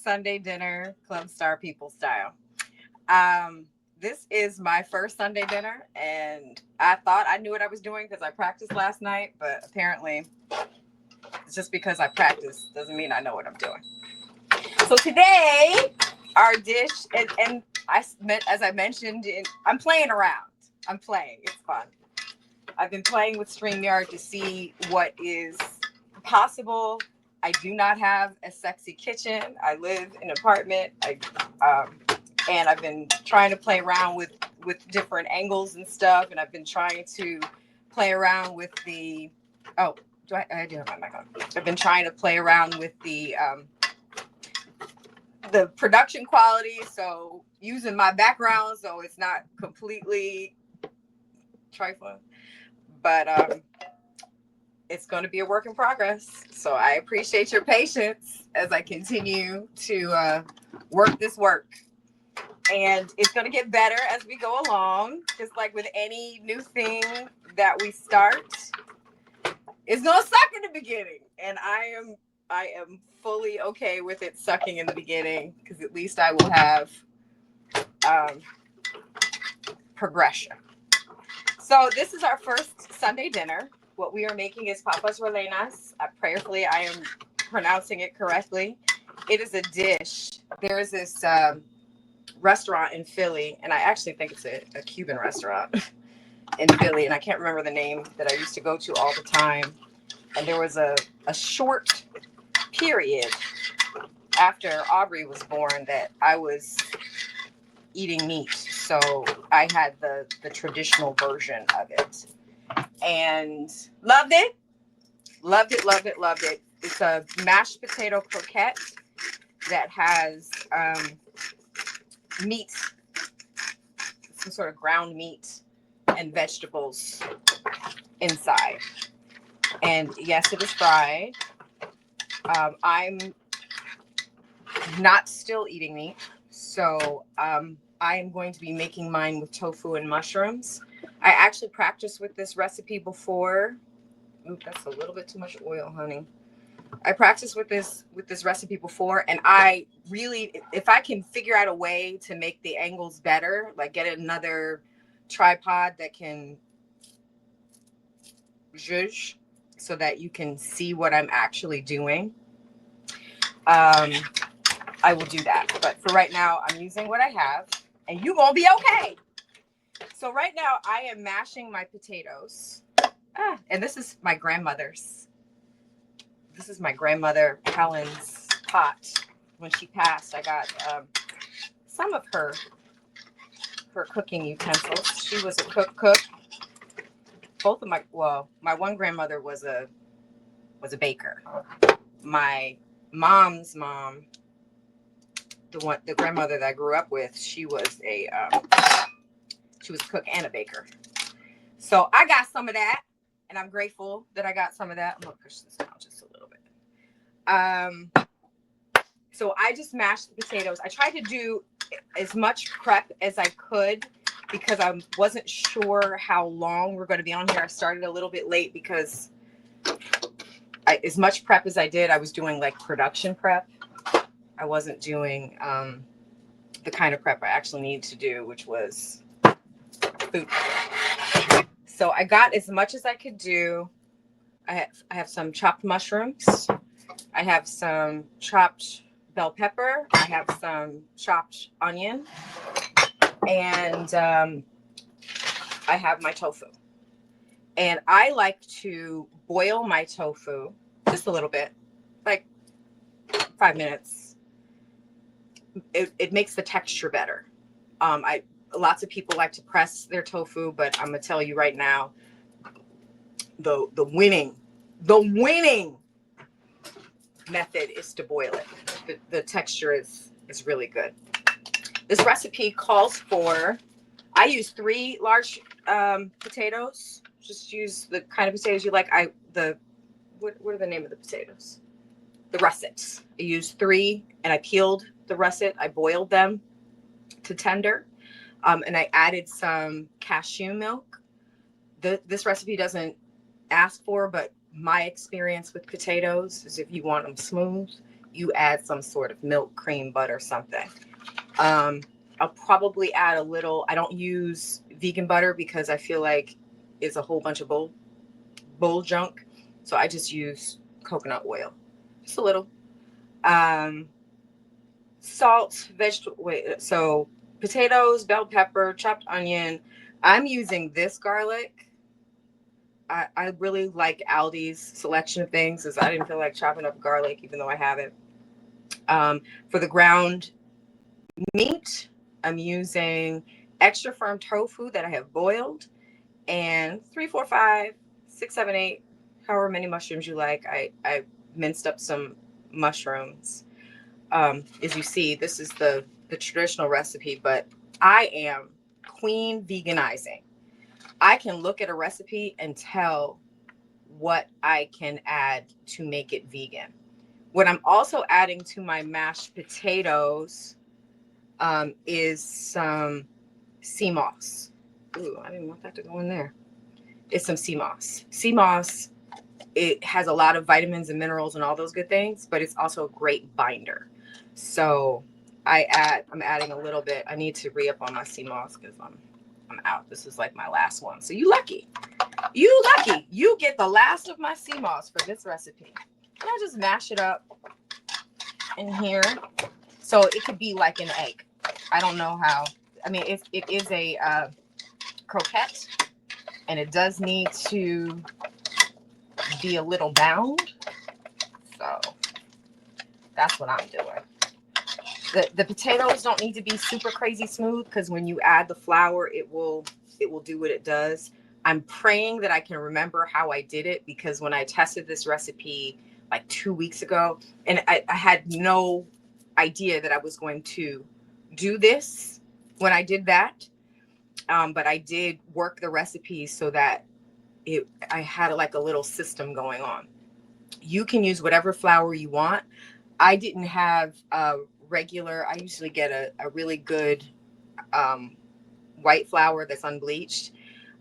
Sunday dinner, Club Star people style. Um, this is my first Sunday dinner, and I thought I knew what I was doing because I practiced last night, but apparently, just because I practice doesn't mean I know what I'm doing. So today, our dish, and as I mentioned, I'm playing around. I'm playing. It's fun. I've been playing with StreamYard to see what is possible. I do not have a sexy kitchen. I live in an apartment. And I've been trying to play around with different angles and stuff. And I've been trying to play around with the I do have my mic on. I've been trying to play around with the production quality. So using my background so it's not completely trifling. But it's going to be a work in progress. So I appreciate your patience as I continue to work this work. And it's going to get better as we go along. Just like with any new thing that we start, it's going to suck in the beginning. And I am fully okay with it sucking in the beginning because at least I will have progression. So this is our first Sunday dinner. What we are making is Papas Rellenas. Prayerfully, I am pronouncing it correctly. It is a dish. There is this restaurant in Philly, and I actually think it's a Cuban restaurant in Philly, and I can't remember the name that I used to go to all the time. And there was a short period after Aubrey was born that I was eating meat. So I had the traditional version of it. And loved it. It's a mashed potato croquette that has meat, some sort of ground meat and vegetables inside. And yes, it is fried. I'm not still eating meat, so I am going to be making mine with tofu and mushrooms. I actually practiced with this recipe before. Oop, that's a little bit too much oil, honey. I practiced with this recipe before, and I really, if I can figure out a way to make the angles better, like get another tripod that can zhuzh so that you can see what I'm actually doing, I will do that. But for right now, I'm using what I have, and you gonna be okay. So right now, I am mashing my potatoes. And this is my grandmother's. This is my grandmother Helen's pot. When she passed, I got some of her cooking utensils. She was a cook. Both of my one grandmother was a baker. My mom's mom, the grandmother that I grew up with, she was a cook and a baker. So I got some of that, and I'm grateful that I got some of that. I'm gonna push this down just a little bit. So I just mashed the potatoes. I tried to do as much prep as I could because I wasn't sure how long we're going to be on here. I started a little bit late because as much prep as I did, I was doing like production prep. I wasn't doing the kind of prep I actually needed to do, which was food. So I got as much as I could do. I have some chopped mushrooms. I have some chopped bell pepper. I have some chopped onion. And I have my tofu. And I like to boil my tofu just a little bit, like 5 minutes. It makes the texture better. Lots of people like to press their tofu, but I'm gonna tell you right now, the winning method is to boil it. The texture is really good. This recipe calls for, I use 3 large potatoes. Just use the kind of potatoes you like. What are the name of the potatoes? The russets. I used 3, and I peeled the russet. I boiled them to tender, and I added some cashew milk. This recipe doesn't ask for, but my experience with potatoes is if you want them smooth, you add some sort of milk, cream, butter, something. I'll probably add a little. I don't use vegan butter because I feel like it's a whole bunch of bull junk. So I just use coconut oil, just a little. Um, Salt, vegetable. Wait, so potatoes, bell pepper, chopped onion. I'm using this garlic. I really like Aldi's selection of things, because I didn't feel like chopping up garlic, even though I have it. For the ground meat, I'm using extra firm tofu that I have boiled, and 3, 4, 5, 6, 7, 8, however many mushrooms you like. I minced up some mushrooms. As you see, this is the traditional recipe, but I am queen veganizing. I can look at a recipe and tell what I can add to make it vegan. What I'm also adding to my mashed potatoes is some sea moss. Ooh, I didn't want that to go in there. It's some sea moss. Sea moss, it has a lot of vitamins and minerals and all those good things, but it's also a great binder. So I'm adding a little bit. I need to re-up on my sea moss because I'm out. This is like my last one. So you lucky. You lucky. You get the last of my sea moss for this recipe. And I just mash it up in here. So it could be like an egg. I don't know how. I mean, it is a croquette, and it does need to be a little bound. So that's what I'm doing. The potatoes don't need to be super crazy smooth, because when you add the flour, it will do what it does. I'm praying that I can remember how I did it, because when I tested this recipe like 2 weeks ago, and I had no idea that I was going to do this when I did that. But I did work the recipe so that I had like a little system going on. You can use whatever flour you want. I didn't have regular. I usually get a really good white flour that's unbleached.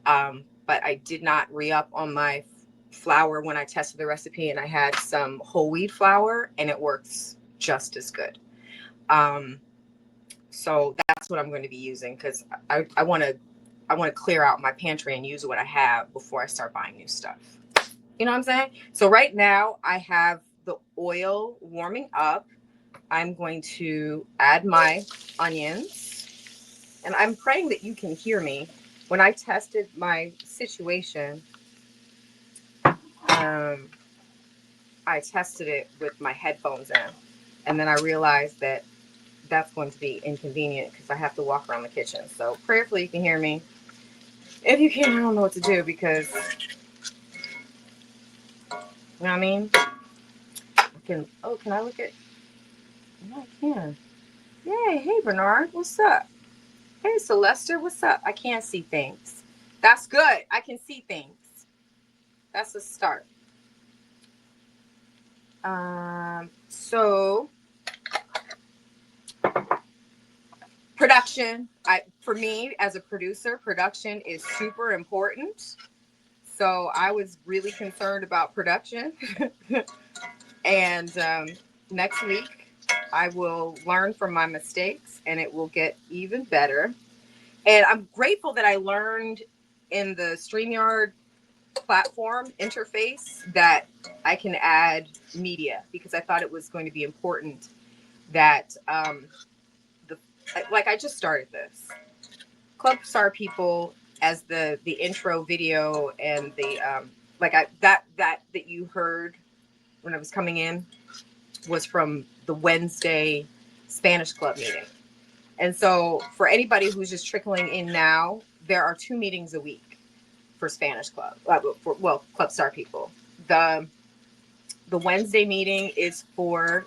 But I did not re-up on my flour when I tested the recipe, and I had some whole wheat flour, and it works just as good. So that's what I'm going to be using, because I want to clear out my pantry and use what I have before I start buying new stuff. You know what I'm saying? So right now I have the oil warming up. I'm going to add my onions, and I'm praying that you can hear me. When I tested my situation, I tested it with my headphones in, and then I realized that that's going to be inconvenient because I have to walk around the kitchen. So prayerfully you can hear me. If you can't, I don't know what to do, because, you know what I mean? Can I look at? No, I can. Yay! Hey Bernard, what's up? Hey Celeste, what's up? I can't see things. That's good. I can see things. That's a start. So production. For me as a producer, production is super important. So I was really concerned about production. And next week, I will learn from my mistakes, and it will get even better. And I'm grateful that I learned in the StreamYard platform interface that I can add media, because I thought it was going to be important that like I just started this Club Star people as the intro video, and the that you heard when I was coming in was from the Wednesday Spanish Club meeting. And so for anybody who's just trickling in now, there are 2 meetings a week for Spanish Club. Club Star people. The Wednesday meeting is for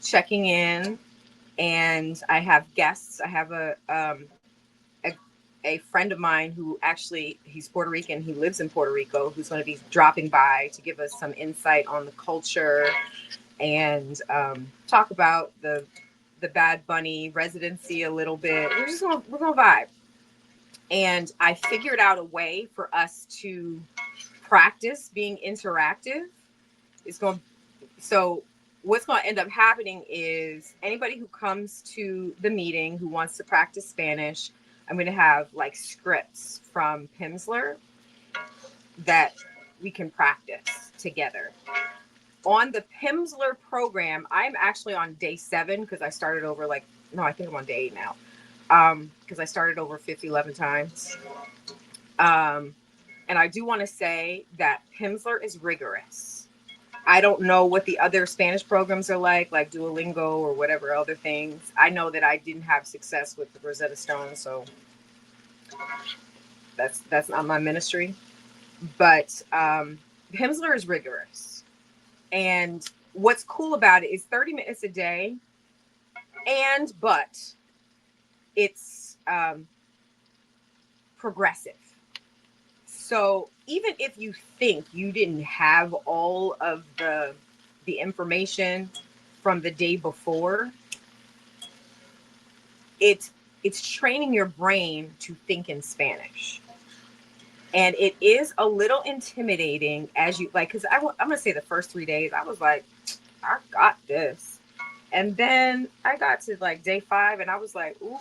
checking in, and I have guests. I have a friend of mine who actually, he's Puerto Rican. He lives in Puerto Rico, who's going to be dropping by to give us some insight on the culture, and talk about the Bad Bunny residency a little bit. We're gonna vibe. And I figured out a way for us to practice being interactive. So what's going to end up happening is anybody who comes to the meeting who wants to practice Spanish, I'm going to have like scripts from Pimsleur that we can practice together. On the Pimsleur program, I'm actually on day 7 because I started over I think I'm on day 8 now. Because I started over 11 times. And I do want to say that Pimsleur is rigorous. I don't know what the other Spanish programs are like Duolingo or whatever other things. I know that I didn't have success with the Rosetta Stone, so that's not my ministry. But Pimsleur is rigorous. And what's cool about it is 30 minutes a day, but it's progressive. So even if you think you didn't have all of the information from the day before, it's training your brain to think in Spanish. And it is a little intimidating as you because I'm going to say the first 3 days, I was like, I got this. And then I got to day 5 and I was like, ooh,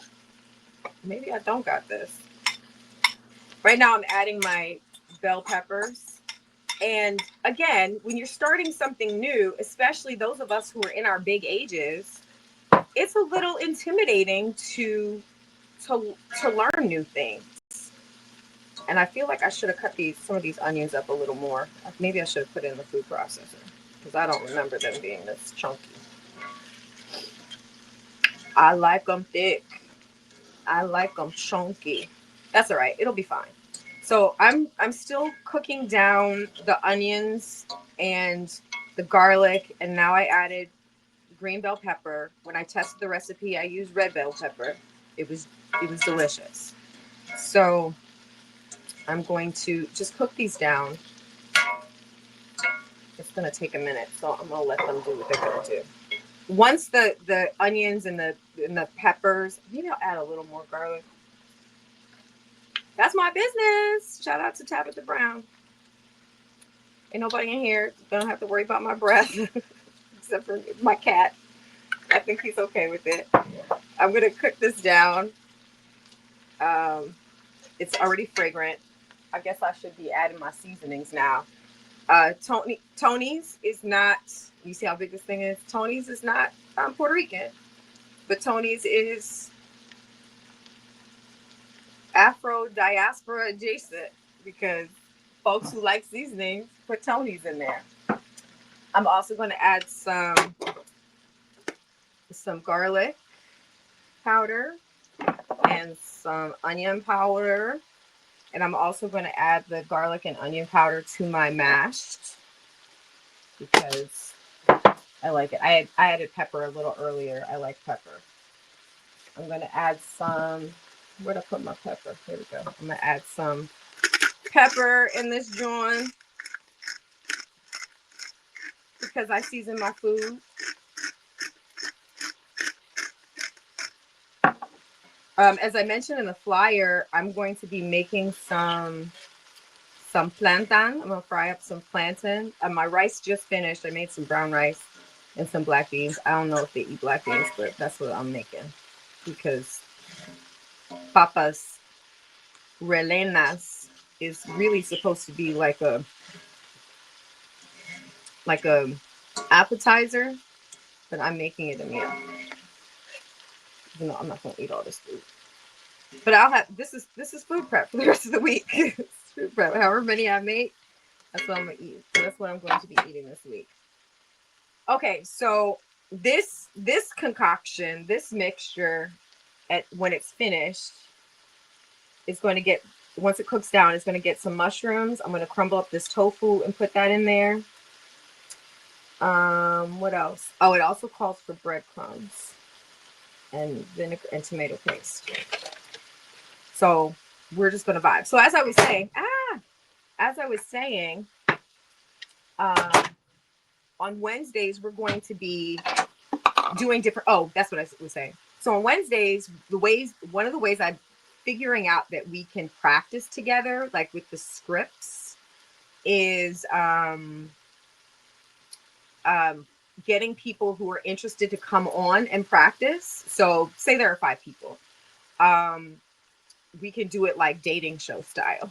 maybe I don't got this. Right now I'm adding my bell peppers. And again, when you're starting something new, especially those of us who are in our big ages, it's a little intimidating to learn new things. And I feel like I should have cut some of these onions up a little more. Maybe I should have put it in the food processor because I don't remember them being this chunky. I like them thick. I like them chunky. That's all right. It'll be fine. So I'm still cooking down the onions and the garlic, and now I added green bell pepper. When I tested the recipe, I used red bell pepper. It was delicious. So I'm going to just cook these down. It's going to take a minute, so I'm going to let them do what they're going to do. Once the onions and the peppers, maybe I'll add a little more garlic. That's my business. Shout out to Tabitha Brown. Ain't nobody in here. Don't have to worry about my breath, except for my cat. I think he's okay with it. I'm going to cook this down. It's already fragrant. I guess I should be adding my seasonings now. Tony's is not, you see how big this thing is? Tony's is not Puerto Rican, but Tony's is Afro diaspora adjacent because folks who like seasonings put Tony's in there. I'm also going to add some garlic powder and some onion powder. And I'm also going to add the garlic and onion powder to my mashed because I like it. I added pepper a little earlier. I like pepper. I'm going to add some, where'd I put my pepper? Here we go. I'm going to add some pepper in this joint because I season my food. As I mentioned in the flyer, I'm going to be making some plantain. I'm going to fry up some plantain. My rice just finished. I made some brown rice and some black beans. I don't know if they eat black beans, but that's what I'm making because Papas Rellenas is really supposed to be like a appetizer, but I'm making it a meal. Even though I'm not going to eat all this food. But I'll have this is food prep for the rest of the week. Food prep. However many I make, that's what I'm gonna eat. So that's what I'm going to be eating this week. Okay, so this concoction, this mixture, when it's finished, is going to get, once it cooks down, it's going to get some mushrooms. I'm going to crumble up this tofu and put that in there. What else? Oh, it also calls for breadcrumbs and vinegar and tomato paste. So we're just going to vibe. So as I was saying, on Wednesdays, we're going to be doing different, oh, that's what I was saying. So on Wednesdays, one of the ways I'm figuring out that we can practice together, like with the scripts, is getting people who are interested to come on and practice. So say there are 5 people. Um, we can do it like dating show style.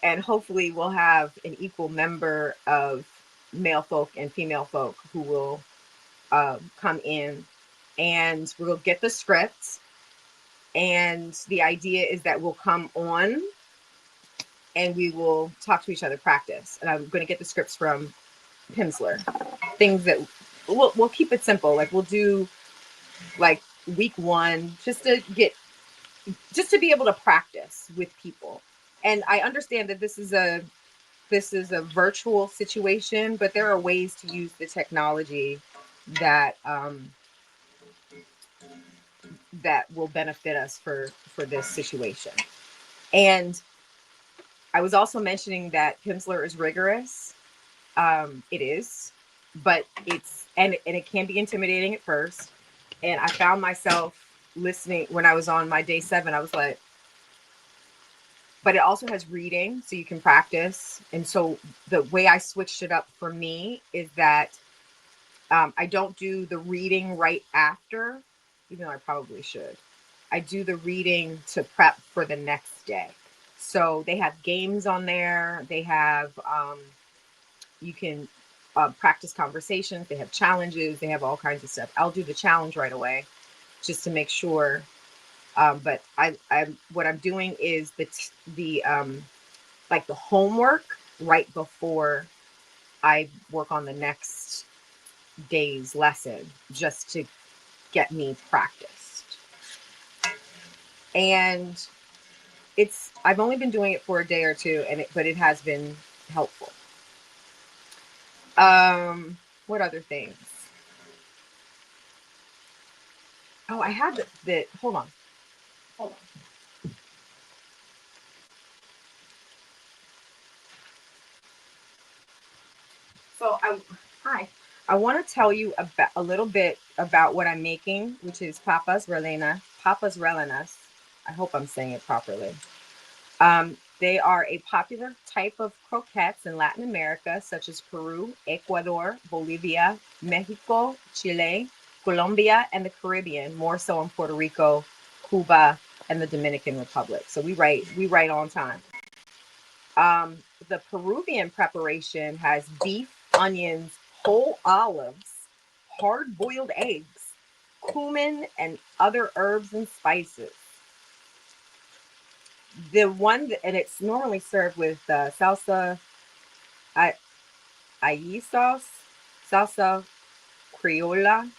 And hopefully we'll have an equal number of male folk and female folk who will come in, and we'll get the script. And the idea is that we'll come on and we will talk to each other, practice. And I'm going to get the scripts from Pimsleur. Things that we'll keep it simple. Like we'll do like week 1 just to be able to practice with people. And I understand that this is a virtual situation, but there are ways to use the technology that that will benefit us for this situation. And I was also mentioning that Pimsleur is rigorous. It is, but and it can be intimidating at first. And I found myself listening when I was on my day 7. I was like, but it also has reading, so you can practice. And so the way I switched it up for me is that I don't do the reading right after, even though I probably should. I do the reading to prep for the next day. So they have games on there. They have, you can practice conversations. They have challenges. They have all kinds of stuff. I'll do the challenge right away just to make sure. But what I'm doing is the like the homework right before I work on the next day's lesson, just to get me practiced. And I've only been doing it for a day or two, but it has been helpful. What other things? Oh, I had the hold on. So hi. I want to tell you about a little bit about what I'm making, which is Papas Rellenas. Papas Rellenas. I hope I'm saying it properly. They are a popular type of croquettes in Latin America, such as Peru, Ecuador, Bolivia, Mexico, Chile, Colombia, and the Caribbean. More so in Puerto Rico, Cuba, and the Dominican Republic. So we write on time. The Peruvian preparation has beef, onions, whole olives, hard-boiled eggs, cumin, and other herbs and spices. And it's normally served with salsa, ají sauce, salsa criolla.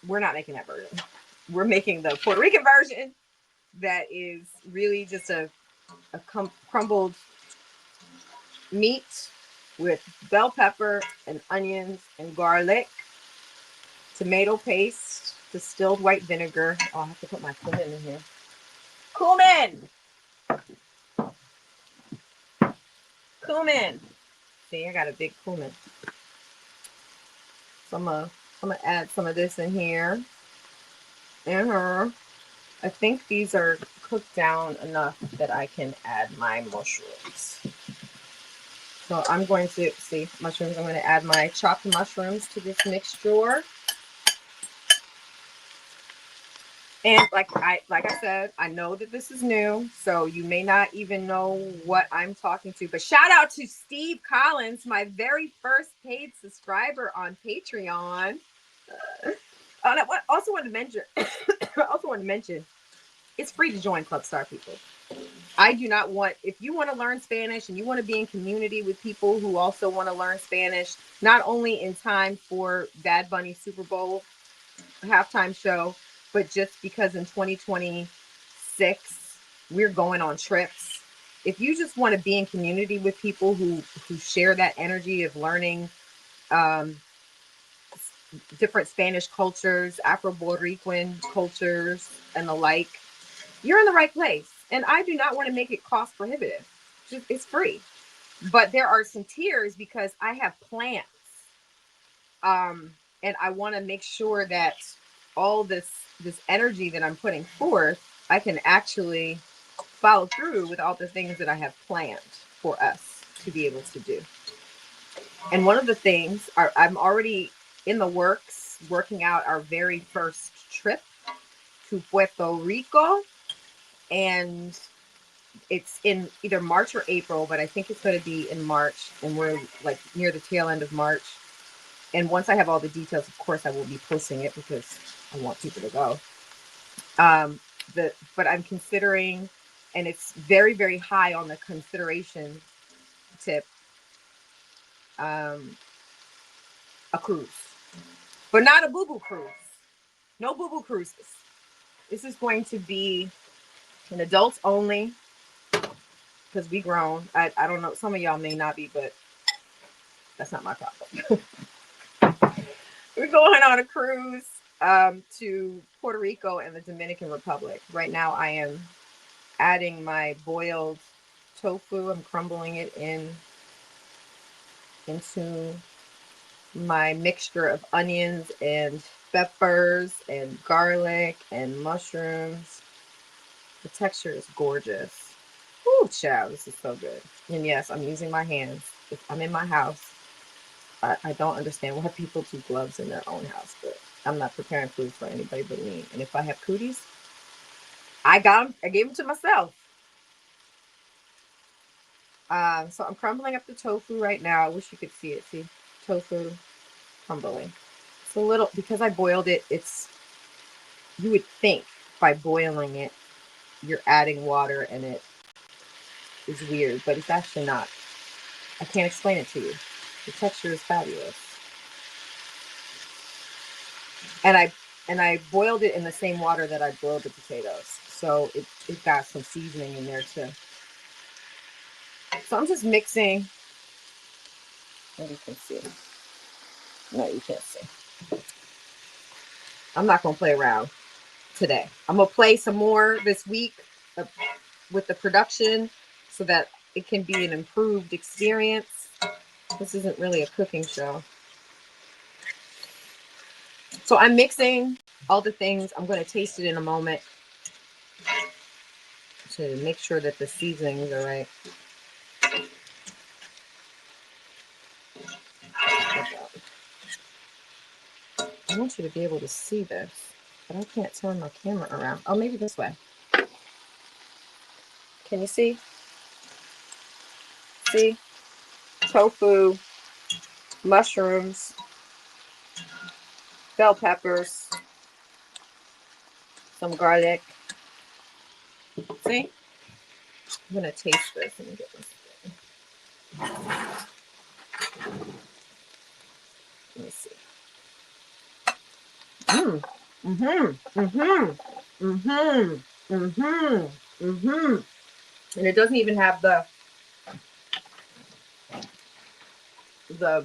We're not making that version. We're making the Puerto Rican version that is really just a crumbled meat with bell pepper and onions and garlic, tomato paste, distilled white vinegar. Oh, I have to put my cumin in here. Cumin! Cumin! See, I got a big cumin. So I'm gonna add some of this in here. And I think these are cooked down enough that I can add my mushrooms. So I'm going to see mushrooms. I'm going to add my chopped mushrooms to this mixture. And like I said, I know that this is new, so you may not even know what I'm talking to. But shout out to Steve Collins, my very first paid subscriber on Patreon. And I also want to mention, it's free to join Club Star, people. I do not want, if you want to learn Spanish and you want to be in community with people who also want to learn Spanish, not only in time for Bad Bunny Super Bowl halftime show, but just because in 2026 we're going on trips. If you just want to be in community with people who share that energy of learning different Spanish cultures, Afro-Puerto Rican cultures, and the like, you're in the right place. And I do not want to make it cost prohibitive. It's free. But there are some tiers because I have plants. And I want to make sure that all this energy that I'm putting forth, I can actually follow through with all the things that I have planned for us to be able to do. And one of the things I'm already in the works, working out our very first trip to Puerto Rico. And it's in either March or April, but I think it's going to be in March. And we're like near the tail end of March. And once I have all the details, of course, I will be posting it because I want people to go. Um, but I'm considering, and it's very, very high on the consideration tip, um, a cruise, but not a boo boo cruise. No boo boo cruises. This is going to be an adults only because we grown. I don't know. Some of y'all may not be, but that's not my problem. We're going on a cruise to Puerto Rico and the Dominican Republic. Right now, I am adding my boiled tofu. I'm crumbling it into my mixture of onions and peppers and garlic and mushrooms. The texture is gorgeous. Ooh, child, this is so good. And yes, I'm using my hands. If I'm in my house, I don't understand why people do gloves in their own house, but I'm not preparing food for anybody but me. And if I have cooties, I got them. I gave them to myself. So I'm crumbling up the tofu right now. I wish you could see it. See, tofu crumbling. It's a little, because I boiled it, you would think by boiling it, you're adding water and it is weird, but it's actually not. I can't explain it to you. The texture is fabulous. And I boiled it in the same water that I boiled the potatoes. So it got some seasoning in there too. So I'm just mixing. And you can see. No, you can't see. I'm not gonna play around today. I'm gonna play some more this week with the production so that it can be an improved experience. This isn't really a cooking show. So I'm mixing all the things. I'm going to taste it in a moment to make sure that the seasonings are right. I want you to be able to see this, but I can't turn my camera around. Oh, maybe this way. Can you see? See? Tofu, mushrooms, bell peppers, some garlic. See? I'm going to taste this. Let me get this. Let me see. Mm. Mm-hmm. Mm-hmm. Mm-hmm. Mm-hmm. Mm-hmm. And it doesn't even have the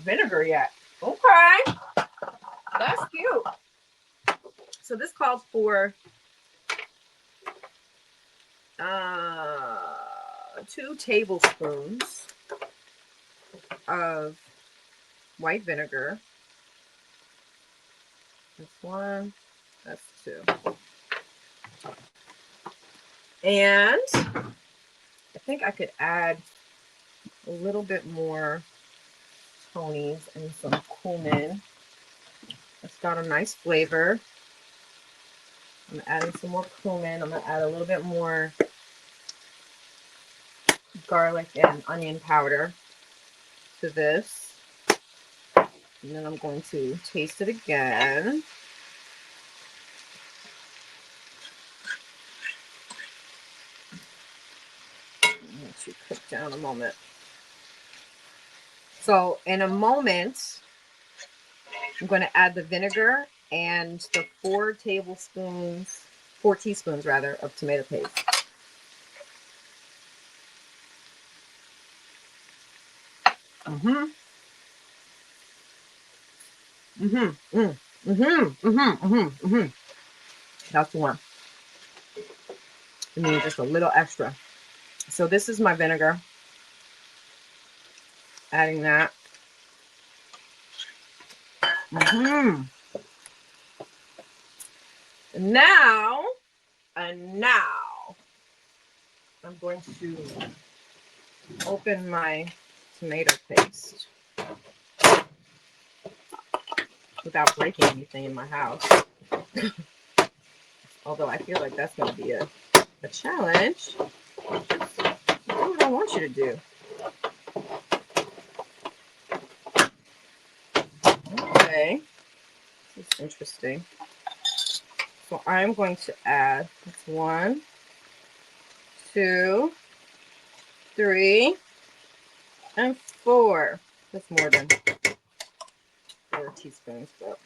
vinegar yet. Okay. That's cute. So this calls for 2 tablespoons of white vinegar. That's 1. That's 2. And I think I could add a little bit more Tony's and some cumin. It's got a nice flavor. I'm adding some more cumin. I'm going to add a little bit more garlic and onion powder to this. And then I'm going to taste it again. Let you cook down a moment. So in a moment, I'm going to add the vinegar and the 4 teaspoons rather, of tomato paste. Mm-hmm. Mm-hmm. Mm-hmm. Mm-hmm. Mm-hmm. Mm-hmm. That's the one. I need just a little extra. So this is my vinegar. Adding that. Mm-hmm. Now, I'm going to open my tomato paste. without breaking anything in my house. Although I feel like that's going to be a challenge. Do what I want you to do. Okay. This is interesting. So I'm going to add 1, 2, 3, and 4. That's more than 4 teaspoons, but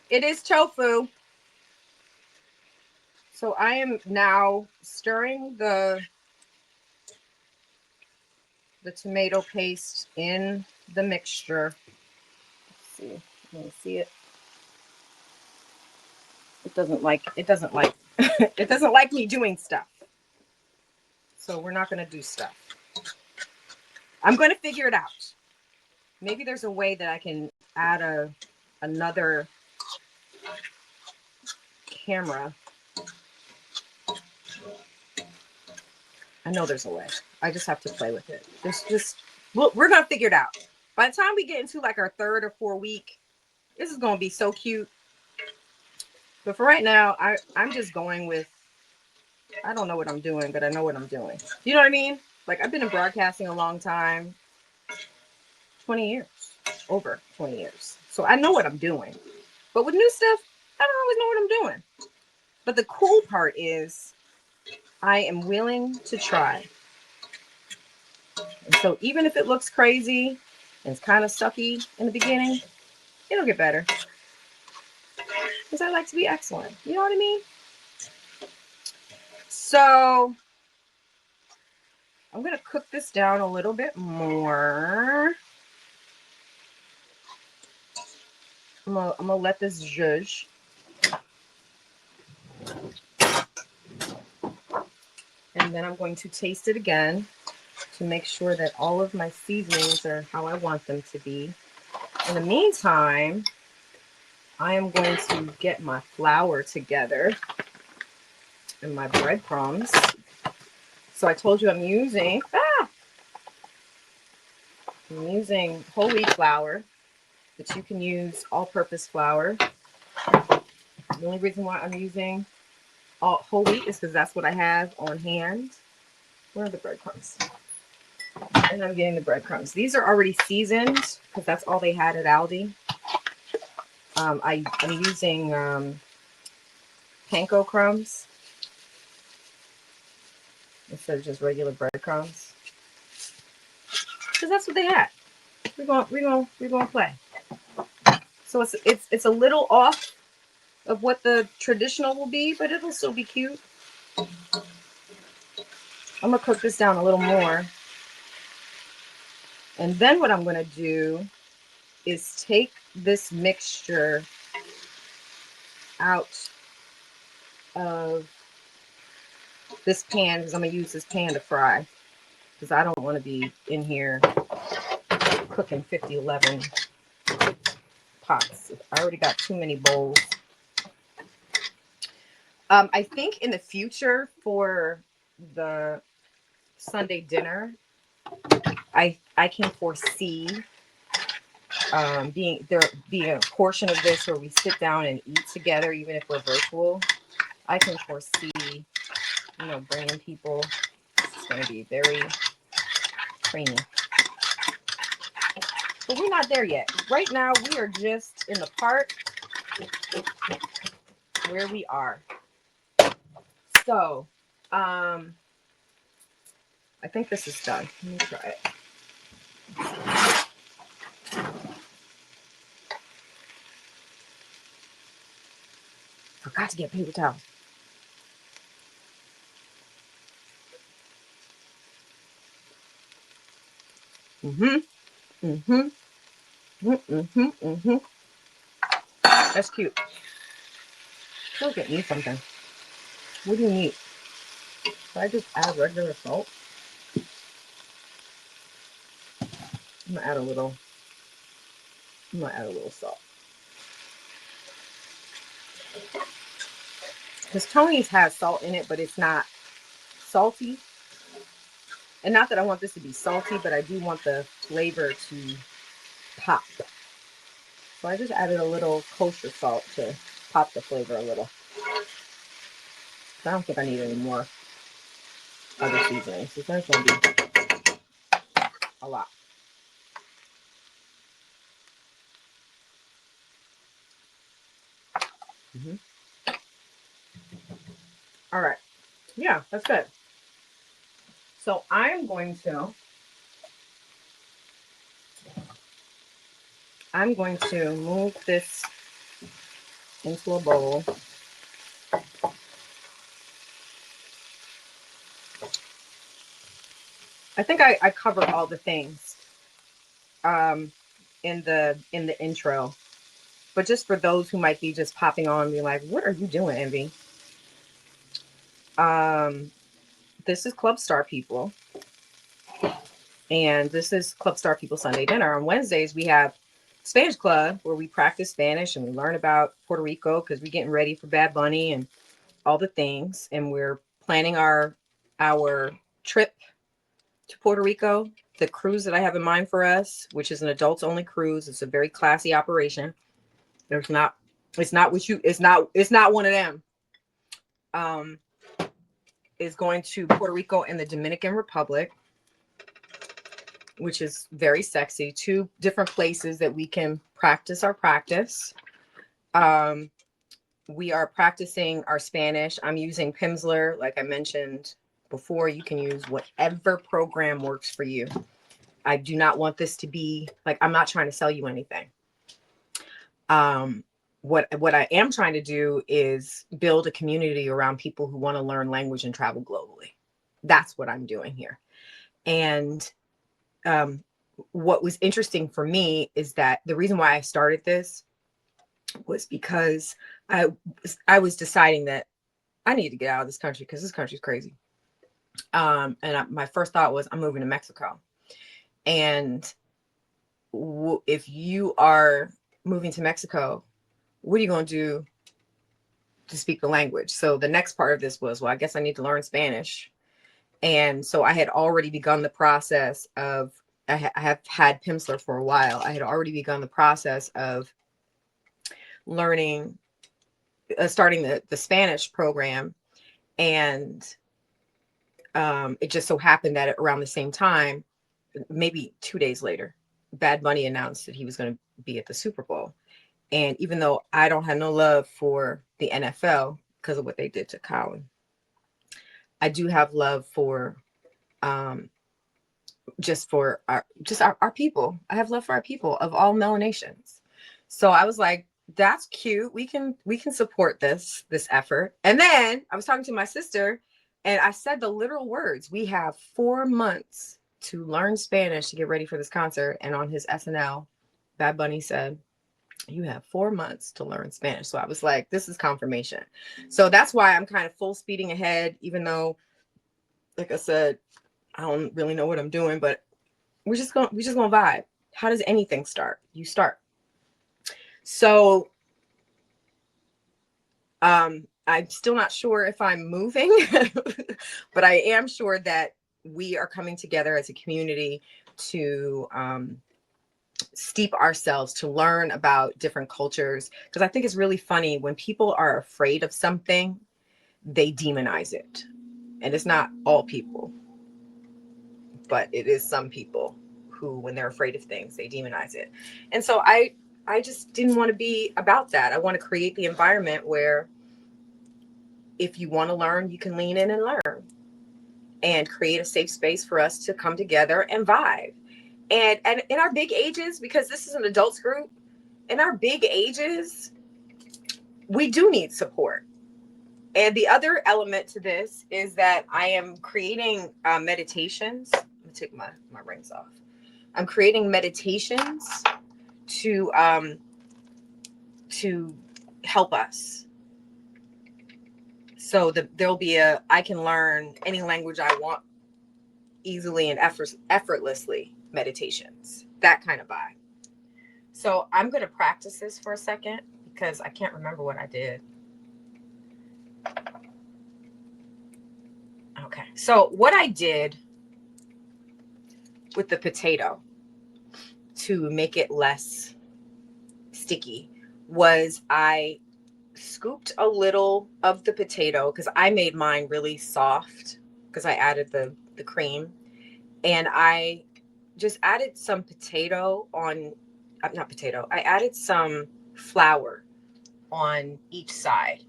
it is tofu. So I am now stirring the tomato paste in the mixture. Let's see. Can you see it? It doesn't like it doesn't like me doing stuff. So we're not going to do stuff. I'm going to figure it out. Maybe there's a way that I can add another camera. I know there's a way. I just have to play with it. We're going to figure it out. By the time we get into like our 3rd or 4th week, this is going to be so cute. But for right now, I'm just going with, I don't know what I'm doing, but I know what I'm doing. You know what I mean? Like, I've been in broadcasting a long time. 20 years. Over 20 years. So I know what I'm doing. But with new stuff, I don't always know what I'm doing. But the cool part is I am willing to try. And so even if it looks crazy and it's kind of sucky in the beginning, it'll get better. Because I like to be excellent. You know what I mean? So I'm going to cook this down a little bit more. I'm gonna let this zhuzh. And then I'm going to taste it again to make sure that all of my seasonings are how I want them to be. In the meantime, I am going to get my flour together and my breadcrumbs. So I told you I'm using whole wheat flour, but you can use all-purpose flour. The only reason why I'm using whole wheat is because that's what I have on hand. Where are the breadcrumbs? And I'm getting the breadcrumbs. These are already seasoned because that's all they had at Aldi. I'm using panko crumbs instead of just regular breadcrumbs because that's what they had. We're gonna play. So it's a little off of what the traditional will be, but it'll still be cute. I'm gonna cook this down a little more, and then what I'm gonna do is take this mixture out of this pan because I'm gonna use this pan to fry because I don't want to be in here cooking 11 pots. I already got too many bowls. I think in the future for the Sunday dinner, I can foresee being a portion of this where we sit down and eat together, even if we're virtual. I can foresee, bringing people. It's going to be very creamy. But we're not there yet. Right now, we are just in the part where we are. So, I think this is done. Let me try it. Forgot to get paper towels. That's cute. Go get me something. What do you need? Should I just add regular salt? I'm gonna add a little salt. Because Tony's has salt in it, but it's not salty. And not that I want this to be salty, but I do want the flavor to pop. So I just added a little kosher salt to pop the flavor a little. I don't think I need any more other seasonings. So there's going to be a lot. Mm-hmm. All right. Yeah, that's good. So I'm going to move this into a bowl. I think I covered all the things in the intro. But just for those who might be just popping on and being like, what are you doing, Envy? This is Club Star People. And this is Club Star People Sunday Dinner. On Wednesdays, we have Spanish Club where we practice Spanish and we learn about Puerto Rico because we're getting ready for Bad Bunny and all the things. And we're planning our trip to Puerto Rico, the cruise that I have in mind for us, which is an adults only cruise. It's a very classy operation. It's not one of them. Is going to Puerto Rico and the Dominican Republic, which is very sexy. 2 different places that we can practice our practice. We are practicing our Spanish. I'm using Pimsleur, like I mentioned before. You can use whatever program works for you. I do not want this to be like, I'm not trying to sell you anything. What I am trying to do is build a community around people who want to learn language and travel globally. That's what I'm doing here. And what was interesting for me is that the reason why I started this was because I was deciding that I need to get out of this country because this country's crazy. My first thought was I'm moving to Mexico. And if you are moving to Mexico, what are you going to do to speak the language? So the next part of this was, well, I guess I need to learn Spanish. And so I had already begun the process of, I have had Pimsleur for a while. I had already begun the process of learning, starting the Spanish program. And it just so happened that around the same time, maybe 2 days later, Bad Bunny announced that he was going to be at the Super Bowl. And even though I don't have no love for the NFL because of what they did to Colin, I do have love for just for our people. I have love for our people of all melanations. So I was like, that's cute. We can support this effort. And then I was talking to my sister and I said the literal words, we have 4 months to learn Spanish to get ready for this concert. And on his SNL, Bad Bunny said, you have 4 months to learn Spanish. So I was like, this is confirmation. So that's why I'm kind of full speeding ahead, even though, like I said, I don't really know what I'm doing, but we're just gonna vibe. How does anything start? You start. So I'm still not sure if I'm moving, but I am sure that we are coming together as a community to steep ourselves, to learn about different cultures. Because I think it's really funny when people are afraid of something, they demonize it. And it's not all people, but it is some people who, when they're afraid of things, they demonize it. And so I just didn't want to be about that. I want to create the environment where if you want to learn, you can lean in and learn, and create a safe space for us to come together and vibe. And in our big ages, because this is an adults group, in our big ages, we do need support. And the other element to this is that I am creating meditations. Let me take my rings off. I'm creating meditations to help us. So there'll be I can learn any language I want easily and effortlessly meditations, that kind of vibe. So I'm going to practice this for a second because I can't remember what I did. Okay. So what I did with the potato to make it less sticky was I scooped a little of the potato because I made mine really soft because I added the cream, and I just added some potato on, not potato, I added some flour on each side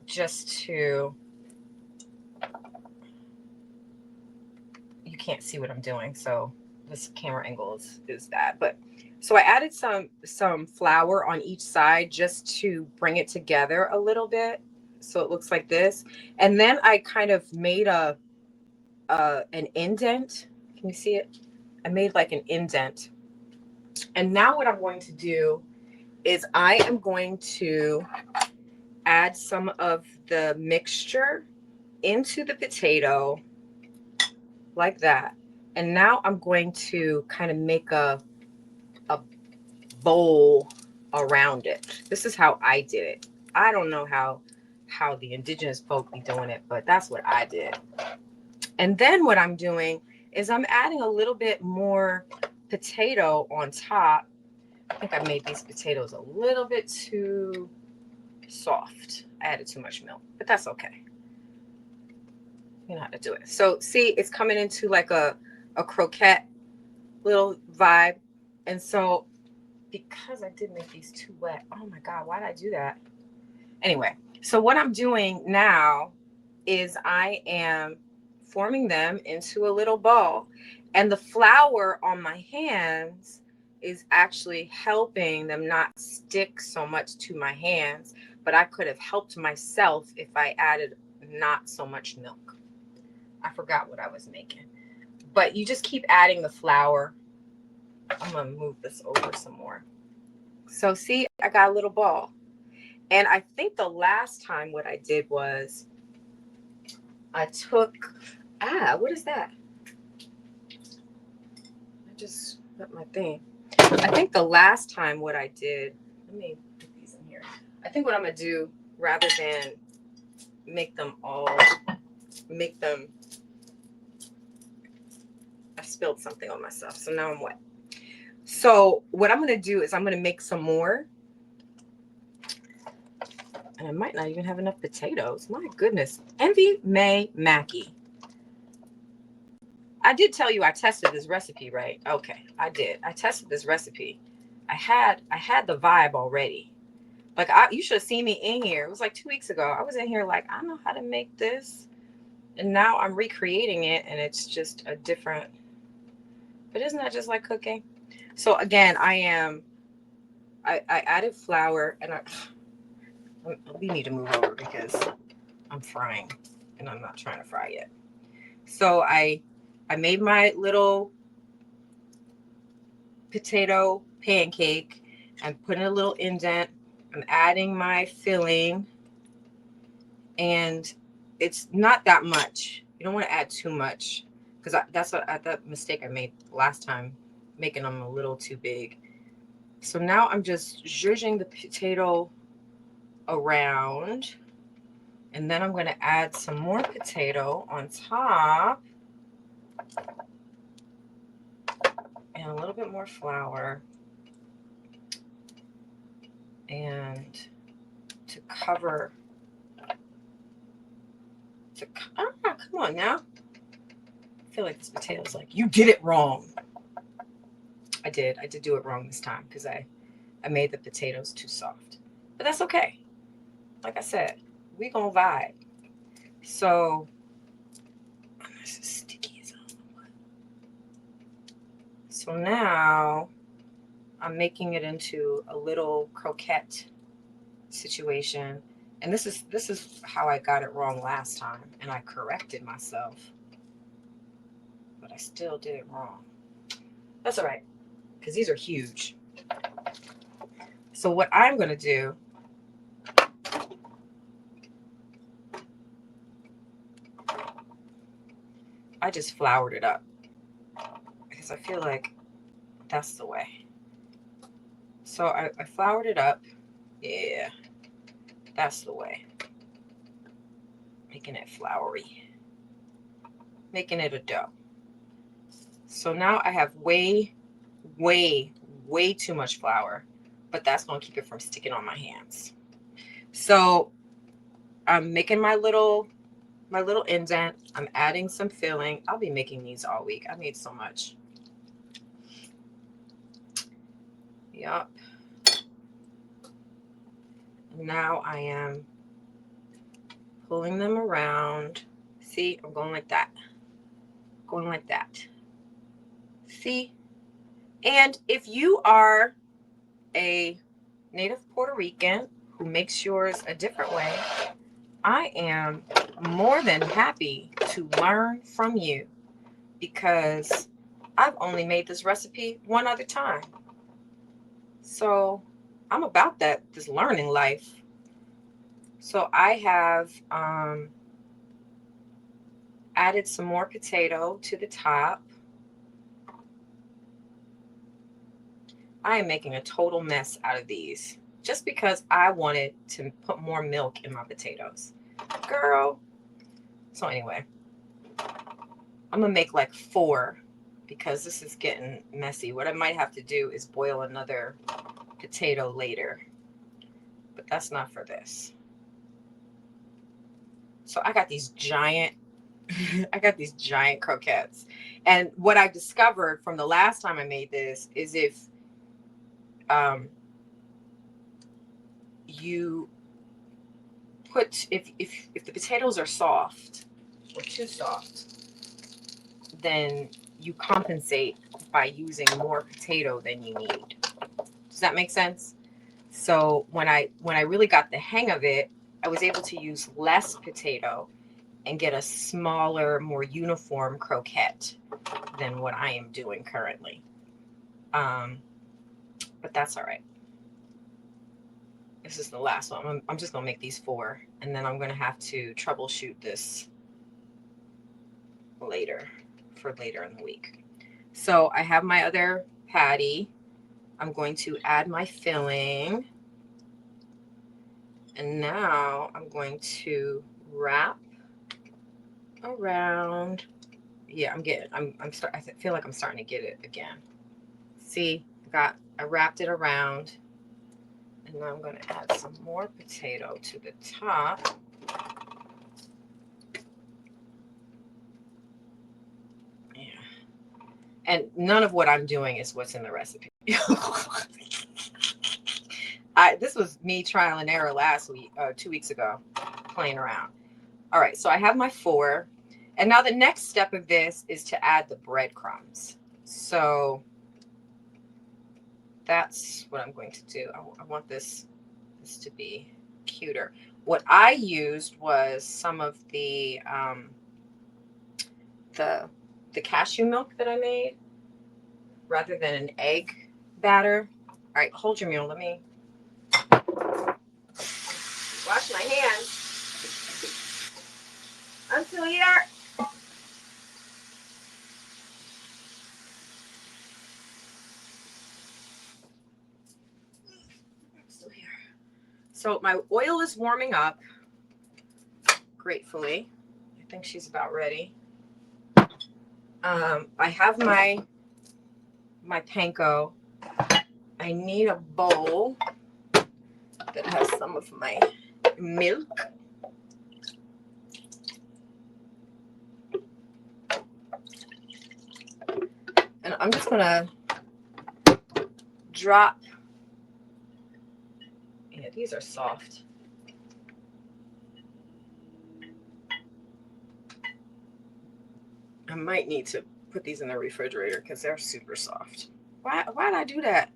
just to, you can't see what I'm doing, so this camera angle is that. But so I added some flour on each side just to bring it together a little bit, so it looks like this. And then I kind of made an indent. Can you see it? I made like an indent. And now what I'm going to do is I am going to add some of the mixture into the potato like that. And now I'm going to kind of make a bowl around it. This is how I did it. I don't know how the indigenous folk be doing it, but that's what I did. And then what I'm doing is I'm adding a little bit more potato on top. I think I made these potatoes a little bit too soft. I added too much milk, but that's okay. You know how to do it. So see, it's coming into like a croquette little vibe. And so because I did make these too wet, oh my God, why did I do that? Anyway, so what I'm doing now is I am forming them into a little ball. And the flour on my hands is actually helping them not stick so much to my hands. But I could have helped myself if I added not so much milk. I forgot what I was making. But you just keep adding the flour. I'm going to move this over some more. So see, I got a little ball. And I think the last time what I did was I took, what is that? I just got my thing. I think the last time what I did, let me put these in here. I think what I'm going to do, rather than make them, I spilled something on myself. So now I'm wet. So what I'm going to do is I'm going to make some more. And I might not even have enough potatoes. My goodness. Envy May Mackey. I did tell you I tested this recipe, right? Okay, I did. I tested this recipe. I had the vibe already. Like you should have seen me in here. It was like 2 weeks ago. I was in here like, I know how to make this. And now I'm recreating it, and it's just a different. But isn't that just like cooking? So again, I added flour, and we need to move over because I'm frying, and I'm not trying to fry yet. So I made my little potato pancake. I'm putting a little indent. I'm adding my filling, and it's not that much. You don't want to add too much because that's the mistake I made last time, making them a little too big. So now I'm just zhuzhing the potato around, and then I'm going to add some more potato on top and a little bit more flour, and to cover. Come on now. I feel like this potato is like, you did it wrong. I did do it wrong this time because I made the potatoes too soft. But that's okay. Like I said, we gonna vibe. So this is sticky as hell. So now I'm making it into a little croquette situation. And this is how I got it wrong last time, and I corrected myself. But I still did it wrong. That's all right, because these are huge. So what I'm going to do, I just floured it up because I feel like that's the way. So I floured it up. Yeah, that's the way. Making it floury. Making it a dough. So now I have way way, way too much flour, but that's going to keep it from sticking on my hands. So I'm making my little indent. I'm adding some filling. I'll be making these all week. I made so much. Yup. Now I am pulling them around. See, I'm going like that. Going like that. See? And if you are a native Puerto Rican who makes yours a different way, I am more than happy to learn from you, because I've only made this recipe one other time. So I'm about this learning life. So I have added some more potato to the top. I am making a total mess out of these just because I wanted to put more milk in my potatoes. Girl. So anyway, I'm going to make like 4 because this is getting messy. What I might have to do is boil another potato later, but that's not for this. So I got these giant croquettes. And what I discovered from the last time I made this is if you put, if the potatoes are soft or too soft, then you compensate by using more potato than you need. Does that make sense? So when I really got the hang of it, I was able to use less potato and get a smaller, more uniform croquette than what I am doing currently. But that's all right. This is the last one. I'm just going to make these 4, and then I'm going to have to troubleshoot this later, for later in the week. So I have my other patty. I'm going to add my filling. And now I'm going to wrap around. Yeah, I feel like I'm starting to get it again. See, I wrapped it around. And now I'm going to add some more potato to the top. Yeah. And none of what I'm doing is what's in the recipe. This was me trial and error last week, 2 weeks ago, playing around. All right, so I have my 4. And now the next step of this is to add the breadcrumbs. So that's what I'm going to do. I want this to be cuter. What I used was some of the cashew milk that I made rather than an egg batter. All right, hold your mule. Let me wash my hands. I'm still here. So my oil is warming up, gratefully. I think she's about ready. I have my panko. I need a bowl that has some of my milk. And I'm just going to drop. Yeah, these are soft. I might need to put these in the refrigerator because they're super soft. Why did I do that?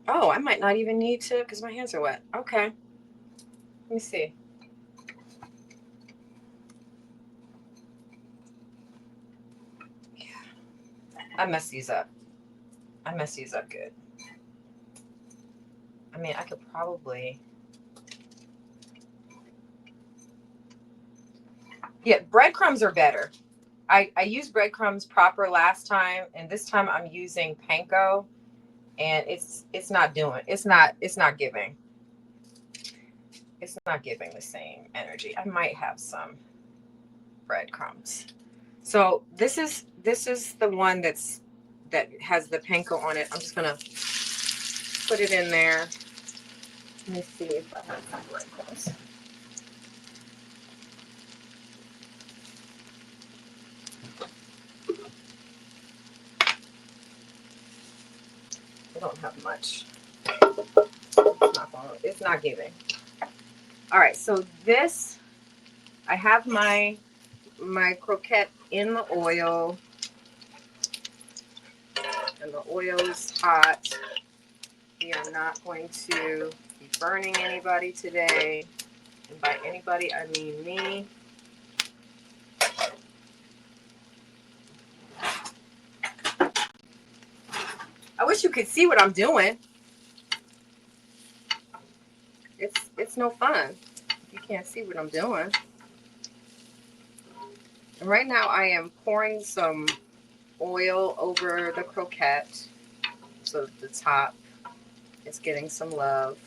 Oh, I might not even need to because my hands are wet. Okay. Let me see. Yeah. I messed these up. Good. I mean, I could probably... Yeah, breadcrumbs are better. I used breadcrumbs proper last time, and this time I'm using panko, and it's not giving. It's not giving the same energy. I might have some breadcrumbs. So this is the one that's that has the panko on it. I'm just gonna put it in there. Let me see if I have some breadcrumbs. I don't have much. It's not giving. All right, so this, I have my croquette in the oil, and the oil is hot. We are not going to be burning anybody today. And by anybody, I mean me. I wish you could see what I'm doing. It's no fun. You can't see what I'm doing. And right now I am pouring some oil over the croquette so that the top is getting some love.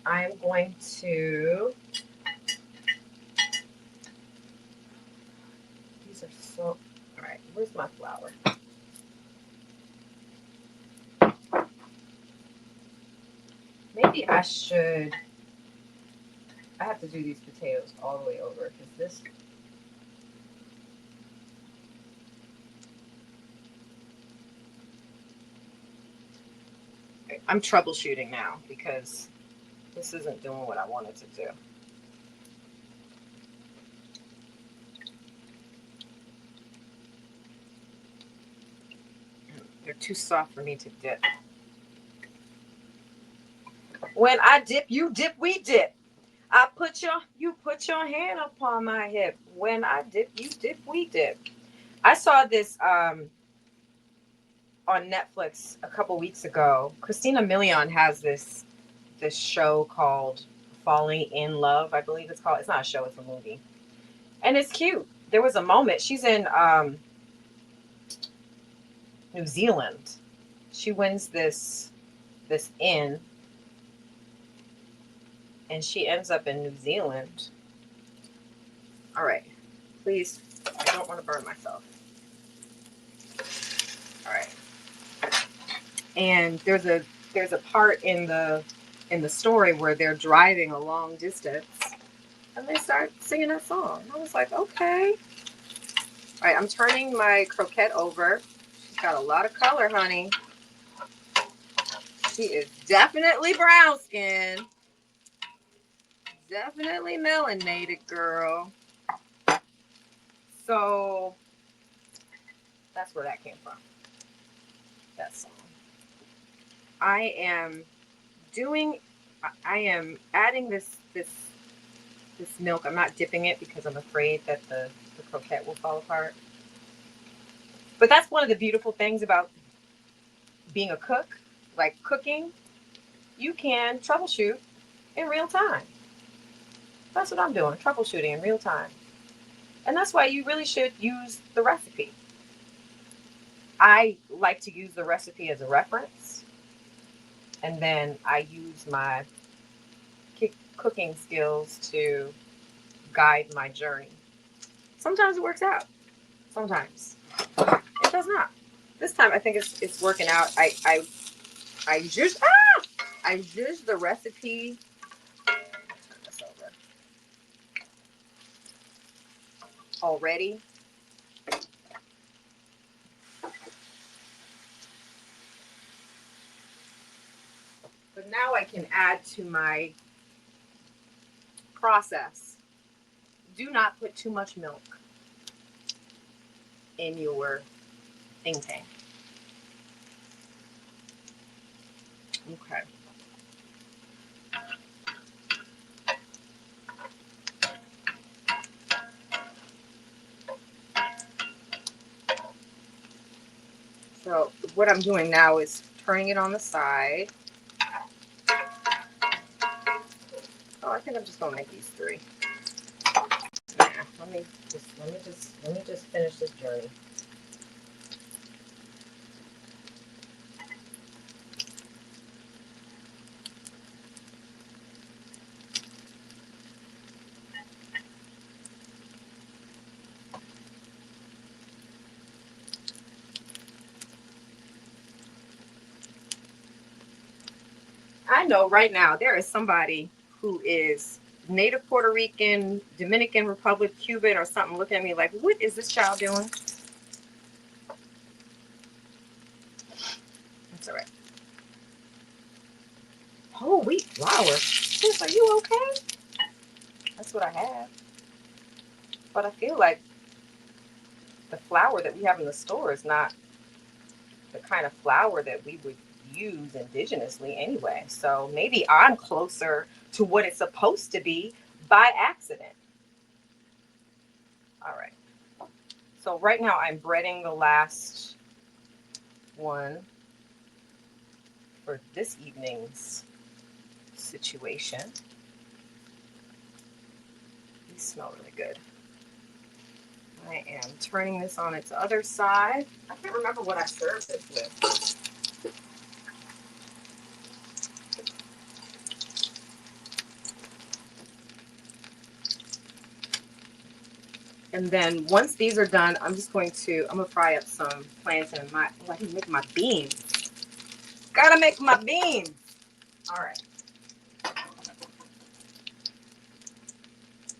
I'm going to, these are so, all right, where's my flour? Maybe I should, I have to do these potatoes all the way over because this, I'm troubleshooting now because this isn't doing what I wanted to do. They're too soft for me to dip. When I dip, you dip, we dip. You put your hand upon my hip. When I dip, you dip, we dip. I saw this on Netflix a couple weeks ago. Christina Milian has this show called Falling in Love, I believe it's called. It's not a show, it's a movie. And it's cute. There was a moment, she's in New Zealand. She wins this inn, and she ends up in New Zealand. All right, please, I don't want to burn myself. All right. And there's a part in the story where they're driving a long distance and they start singing that song. I was like, okay. All right, I'm turning my croquette over. She's got a lot of color, honey. She is definitely brown skin. Definitely melanated, girl. So that's where that came from. That song. I am adding this milk. I'm not dipping it because I'm afraid that the croquette will fall apart. But that's one of the beautiful things about being a cook, like cooking. You can troubleshoot in real time. That's what I'm doing, troubleshooting in real time. And that's why you really should use the recipe. I like to use the recipe as a reference, and then I use my cooking skills to guide my journey. Sometimes it works out. Sometimes it does not. This time I think it's working out. I used the recipe. Turn this over. Already. But now I can add to my process. Do not put too much milk in your thing tank. Okay. So what I'm doing now is turning it on the side. Oh, I think I'm just gonna make these 3. Yeah, let me just finish this journey. I know right now there is somebody who is native Puerto Rican, Dominican Republic, Cuban, or something looking at me like, what is this child doing? That's all right. Whole wheat flour. Sis, are you okay? That's what I have. But I feel like the flour that we have in the store is not the kind of flour that we would use indigenously anyway. So maybe I'm closer to what it's supposed to be by accident. All right. So right now I'm breading the last one for this evening's situation. These smell really good. I am turning this on its other side. I can't remember what I served this with. And then once these are done, I'm gonna fry up some plantain and I can make my beans. Gotta make my beans. All right.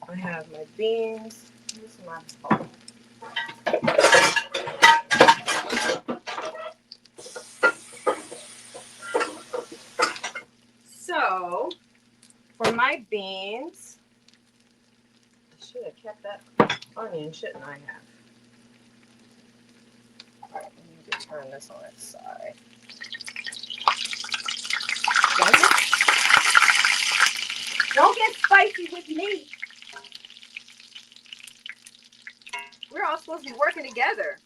I have my beans. Here's my bowl. So for my beans, I should have kept that onion, shouldn't I have? All right, I need to turn this on its side. Don't get spicy with me. We're all supposed to be working together.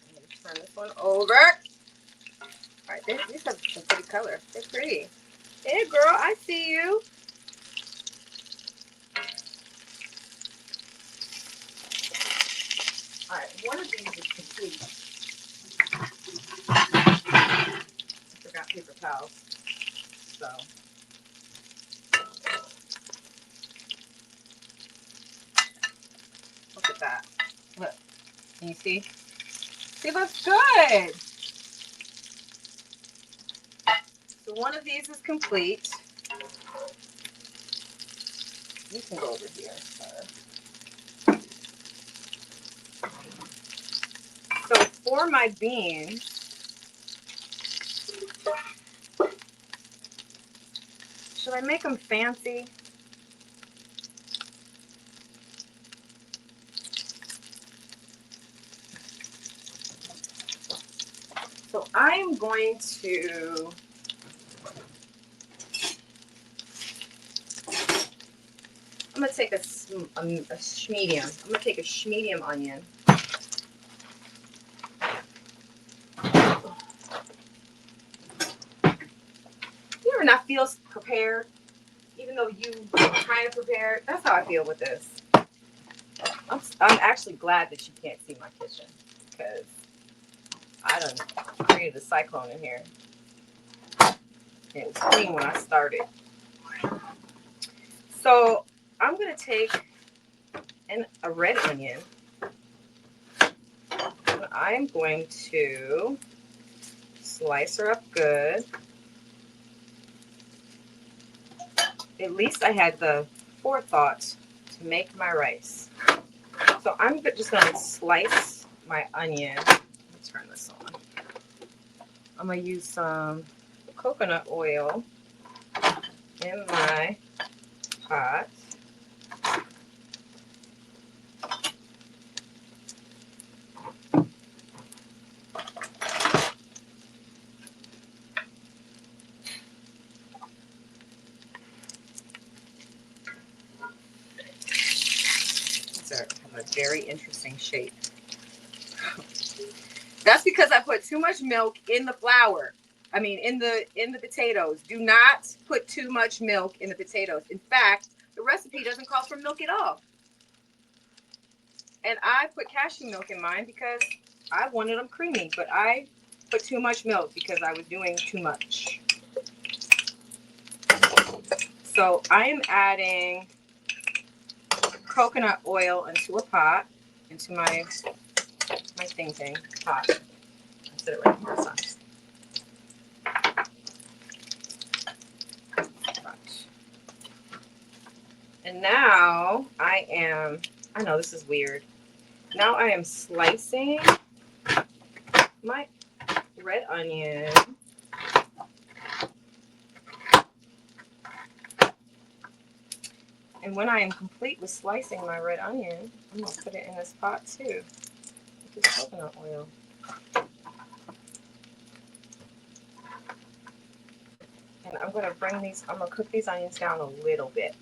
I'm going to turn this one over. All right, these have some pretty color. They're pretty. Hey, girl, I see you. All right, one of these is complete. I forgot paper towels. So. Look at that. Look. Can you see? It looks good. So one of these is complete. You can go over here. So for my beans, should I make them fancy? So I'm going to take a medium. I'm gonna take a medium onion. You ever not feel prepared, even though you kind of prepared? That's how I feel with this. I'm actually glad that you can't see my kitchen because I done created a cyclone in here. It was clean when I started. So I'm gonna take a red onion. And I'm going to slice her up good. At least I had the forethought to make my rice. So I'm just going to slice my onion. Let me turn this on. I'm going to use some coconut oil in my pot. These have a very interesting shape. That's because I put too much milk in the flour. I mean, in the potatoes. Do not put too much milk in the potatoes. In fact, the recipe doesn't call for milk at all. And I put cashew milk in mine because I wanted them creamy, but I put too much milk because I was doing too much. So I am adding coconut oil into a pot, into my ting. Hot. I'll set it right here. It's hot. And now I know this is weird. Now I am slicing my red onion. And when I am complete with slicing my red onion, I'm going to put it in this pot too. With this coconut oil. And I'm going to cook these onions down a little bit.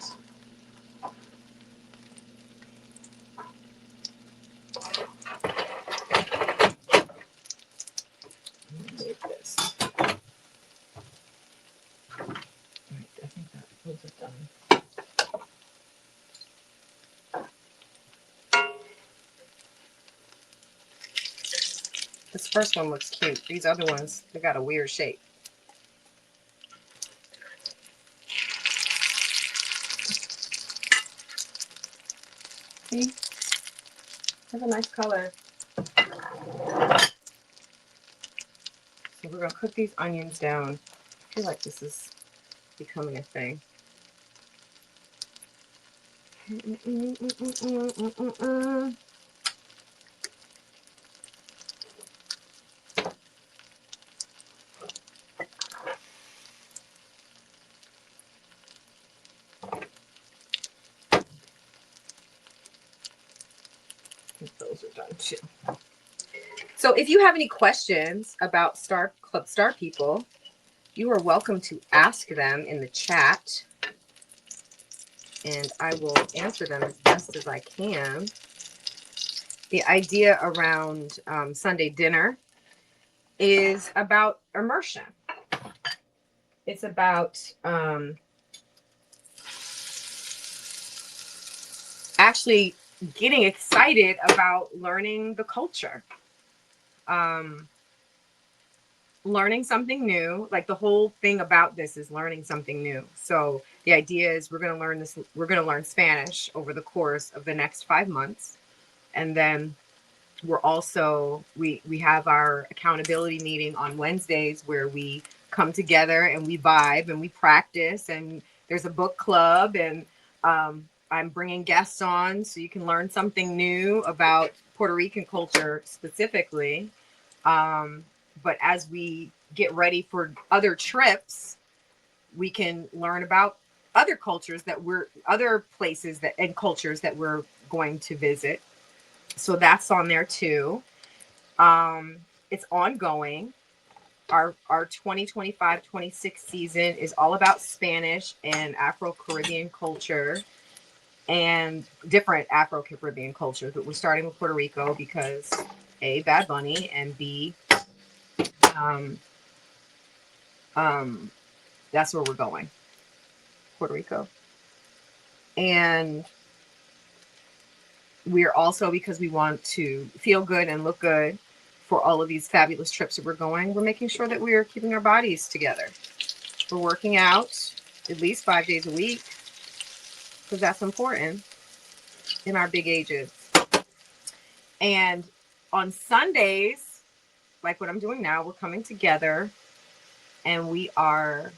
Move this. Alright, I think those are done. This first one looks cute. These other ones, they got a weird shape. See? Has a nice color. So we're going to cook these onions down. I feel like this is becoming a thing. Those are done too. So if you have any questions about Club Star People, you are welcome to ask them in the chat, and I will answer them as best as I can. The idea around Sunday dinner is about immersion. It's about actually getting excited about learning the culture. Learning something new. Like the whole thing about this is learning something new. So the idea is we're going to learn Spanish over the course of the next 5 months. And then we're also, we have our accountability meeting on Wednesdays where we come together and we vibe and we practice, and there's a book club, and I'm bringing guests on so you can learn something new about Puerto Rican culture specifically. But as we get ready for other trips, we can learn about other cultures other places and cultures that we're going to visit. So that's on there too. It's ongoing. Our 2025-26 season is all about Spanish and Afro-Caribbean culture and different Afro-Caribbean cultures. But we're starting with Puerto Rico because A, Bad Bunny, and B, that's where we're going, Puerto Rico. And we're also, because we want to feel good and look good for all of these fabulous trips that we're going, we're making sure that we're keeping our bodies together. We're working out at least 5 days a week because that's important in our big ages. And on Sundays, like what I'm doing now, we're coming together and we are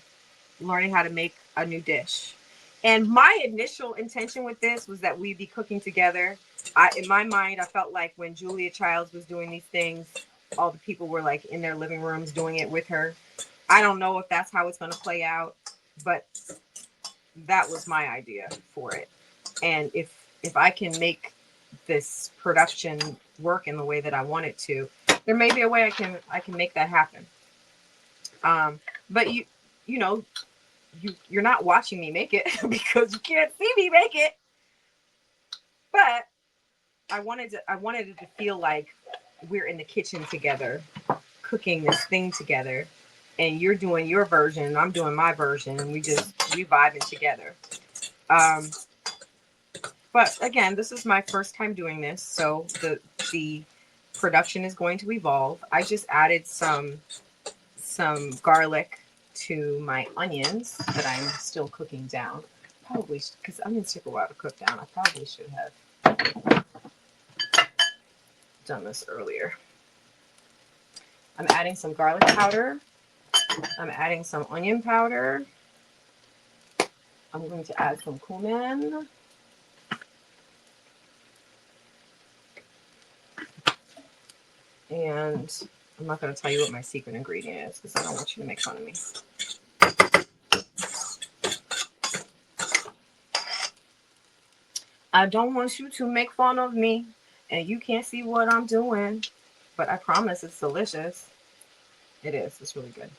learning how to make a new dish. And my initial intention with this was that we'd be cooking together. In my mind, I felt like when Julia Childs was doing these things, all the people were like in their living rooms doing it with her. I don't know if that's how it's going to play out, but that was my idea for it. And if I can make this production work in the way that I want it to, there may be a way I can make that happen. But you're not watching me make it because you can't see me make it. But I wanted it to feel like we're in the kitchen together, cooking this thing together, and you're doing your version, and I'm doing my version, and we vibing together. But again, this is my first time doing this, so the production is going to evolve. I just added some garlic to my onions that I'm still cooking down. Probably because onions take a while to cook down. I probably should have done this earlier. I'm adding some garlic powder. I'm adding some onion powder. I'm going to add some cumin. And I'm not going to tell you what my secret ingredient is because I don't want you to make fun of me. I don't want you to make fun of me and you can't see what I'm doing. But I promise it's delicious. It is. It's really good.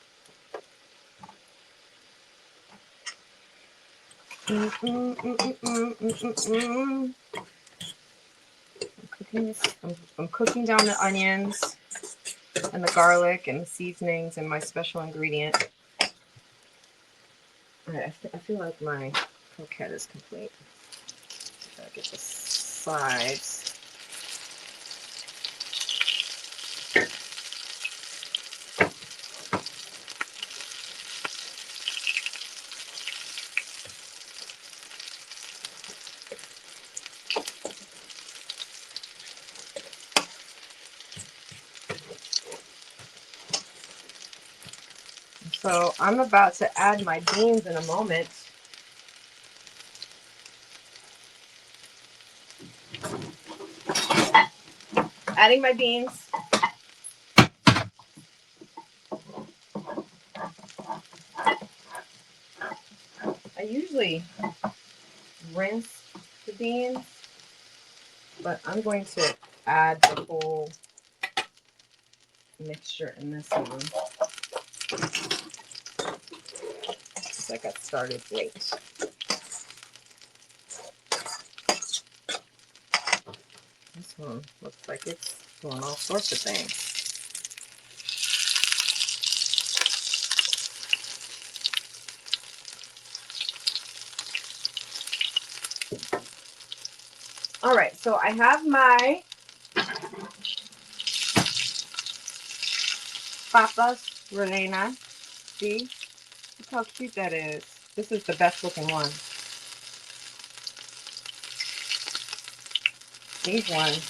I'm cooking down the onions and the garlic and the seasonings and my special ingredient. Alright, I feel like my croquette is complete. Gotta get the sides. So I'm about to add my beans in a moment. Adding my beans. I usually rinse the beans, but I'm going to add the whole mixture in this one. Because I got started late. This one looks like it's doing all sorts of things. All right, so I have my Papas Rellenas. See? Look how cute that is. This is the best looking one. These ones,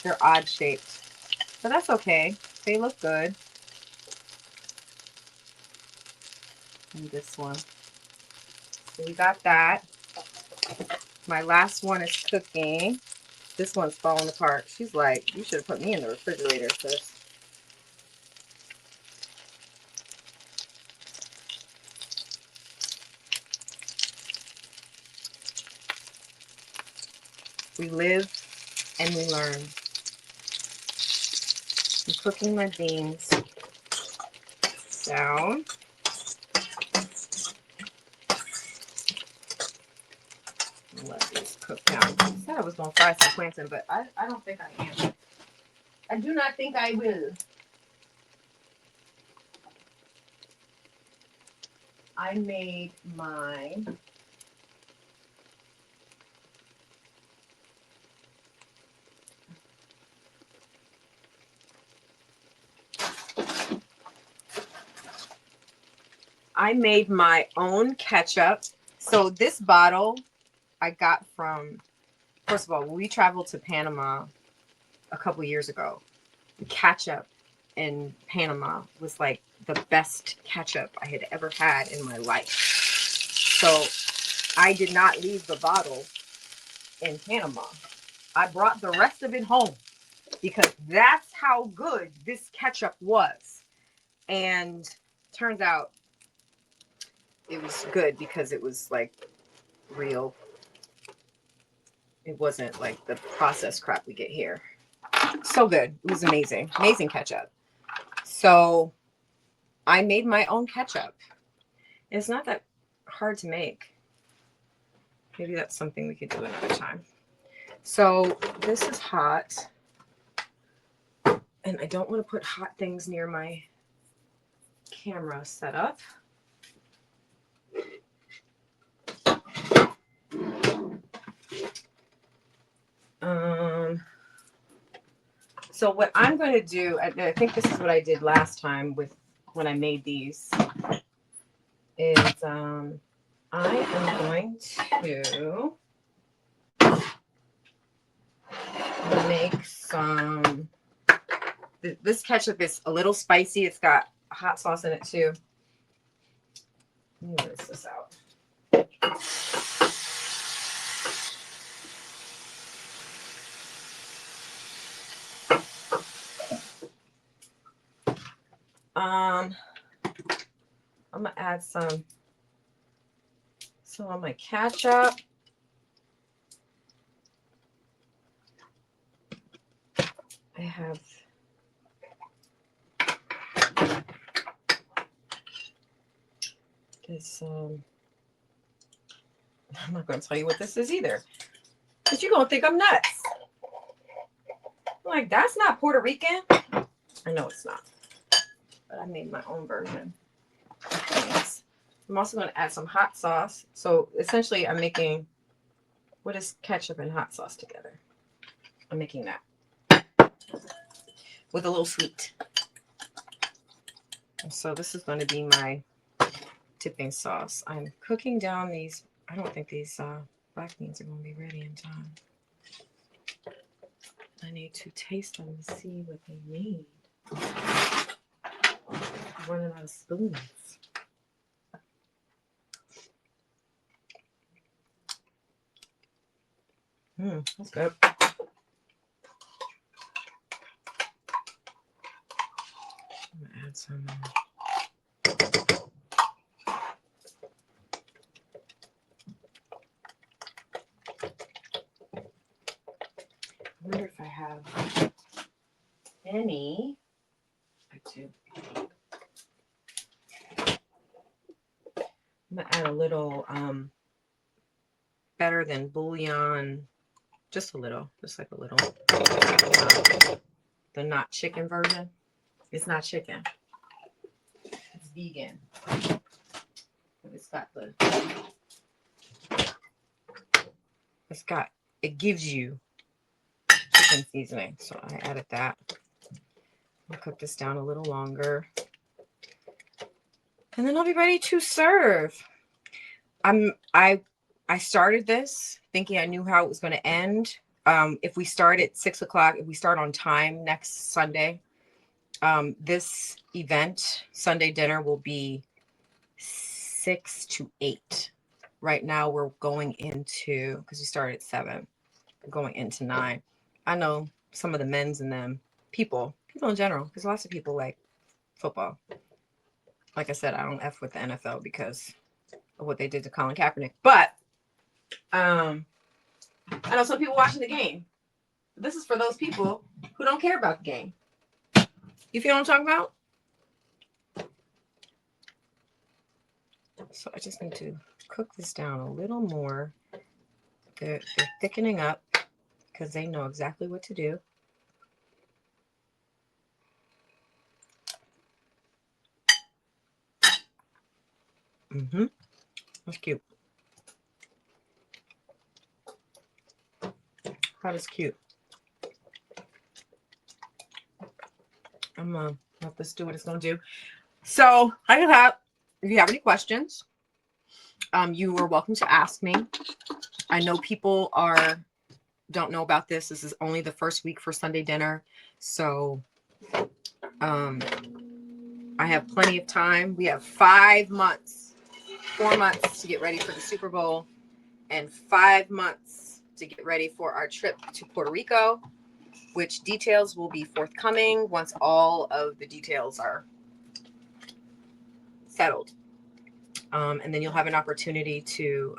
they're odd shaped. But that's okay. They look good. And this one. So we got that. My last one is cooking. This one's falling apart. She's like, you should have put me in the refrigerator, sis. We live and we learn. I'm cooking my beans down. Let these cook down. I said I was going to fry some plantain, but I don't think I am. I do not think I will. I made my own ketchup. So this bottle I got from, first of all, when we traveled to Panama a couple years ago, the ketchup in Panama was like the best ketchup I had ever had in my life. So I did not leave the bottle in Panama. I brought the rest of it home because that's how good this ketchup was. And turns out it was good because it was like real. It wasn't like the processed crap we get here. So good. It was amazing. Amazing ketchup. So I made my own ketchup. It's not that hard to make. Maybe that's something we could do another time. So this is hot. And I don't want to put hot things near my camera setup. So what I'm going to do, I think this is what I did last time with when I made these, is I am going to make some This ketchup is a little spicy. It's got hot sauce in it too. Let me rinse this out. I'm gonna add some on my ketchup. I have this. I'm not going to tell you what this is either, but you're gonna think I'm nuts. I'm like, that's not Puerto Rican. I know it's not, but I made my own version. I'm also going to add some hot sauce. So essentially, I'm making, what is ketchup and hot sauce together? I'm making that with a little sweet. And so this is going to be my dipping sauce. I'm cooking down these. I don't think these black beans are going to be ready in time. I need to taste them to see what they need. I'm running out of spoons. That's good. I'm gonna add some. I wonder if I have any. I do. I'm gonna add a little better than bouillon, just a little, just like a little. The not chicken version. It's not chicken. It's vegan. It's got the. It gives you chicken seasoning. So I added that. I'll cook this down a little longer. And then I'll be ready to serve. I started this thinking I knew how it was going to end. If we start at 6 o'clock, if we start on time next Sunday, this event, Sunday dinner, will be 6 to 8. Right now we're going into, because we started at 7, we're going into 9. I know some of the men's and them people in general, because lots of people like football. Like I said, I don't F with the NFL because of what they did to Colin Kaepernick. But I know some people watching the game. This is for those people who don't care about the game. You feel what I'm talking about? So I just need to cook this down a little more. They're thickening up because they know exactly what to do. That's cute. That is cute. I'm gonna let this do what it's gonna do. So if you have any questions, you are welcome to ask me. I know people don't know about this. This is only the first week for Sunday dinner, so I have plenty of time. We have 4 months to get ready for the Super Bowl, and 5 months to get ready for our trip to Puerto Rico, which details will be forthcoming once all of the details are settled. And then you'll have an opportunity to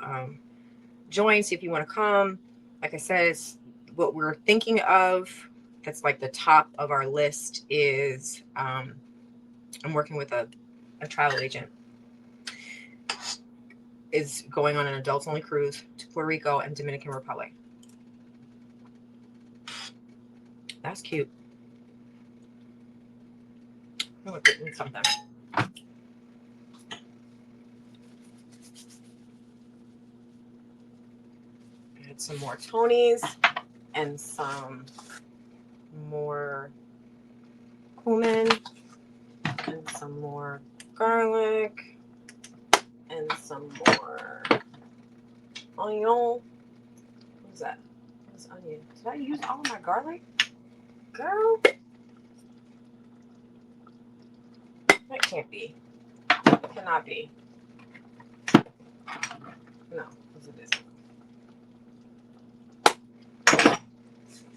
join, see if you want to come. Like I said, it's what we're thinking of. That's like the top of our list is I'm working with a travel agent. Is going on an adults only cruise to Puerto Rico and Dominican Republic. That's cute. I'm gonna put in something. Add some more Tonys and some more cumin and some more garlic and some more onion. What is that? What's onion? Did I use all of my garlic? Girl. can't be. It cannot be. No, this is it.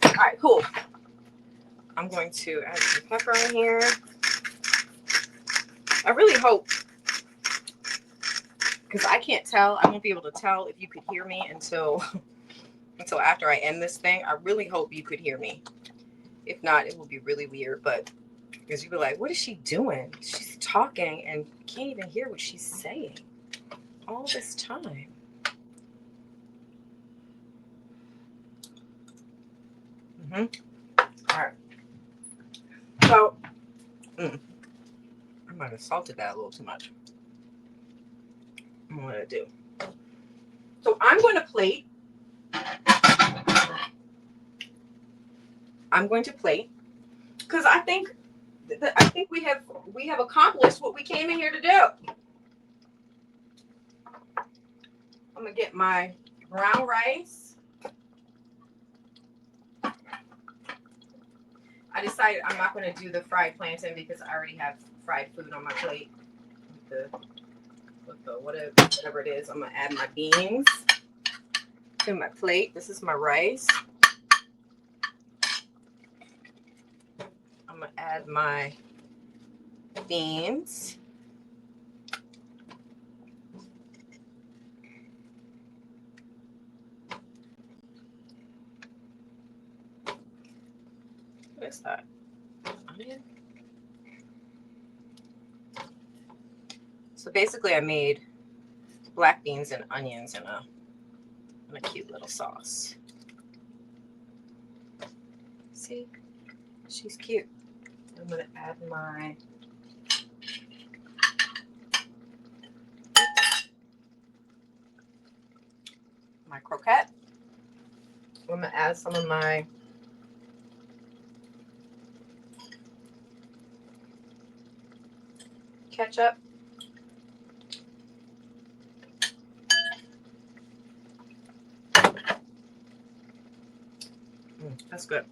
All right, cool. I'm going to add some pepper in here. I really hope, because I can't tell, I won't be able to tell if you could hear me until after I end this thing. I really hope you could hear me. If not, it will be really weird. But because you'll be like, what is she doing? She's talking and can't even hear what she's saying all this time. All right. So, I might have salted that a little too much. I'm going to do. So I'm going to plate. Because I think we have accomplished what we came in here to do. I'm gonna get my brown rice. I decided I'm not gonna do the fried plantain because I already have fried food on my plate. With the whatever it is, I'm gonna add my beans to my plate. This is my rice. I'm gonna add my beans. What is that? Onion? So basically I made black beans and onions in a cute little sauce. See? She's cute. I'm gonna add my croquette. I'm gonna add some of my ketchup. That's good.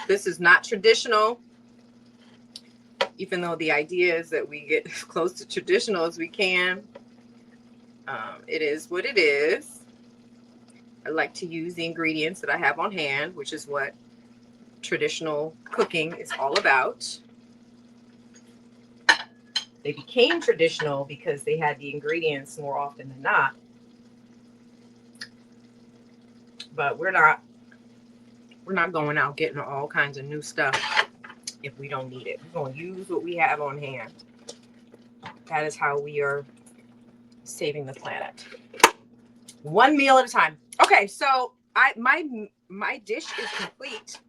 This is not traditional, even though the idea is that we get as close to traditional as we can. It is what it is. I like to use the ingredients that I have on hand, which is what traditional cooking is all about. They became traditional because they had the ingredients more often than not. But we're not going out getting all kinds of new stuff if we don't need it. We're going to use what we have on hand. That is how we are saving the planet. One meal at a time. Okay, so my dish is complete.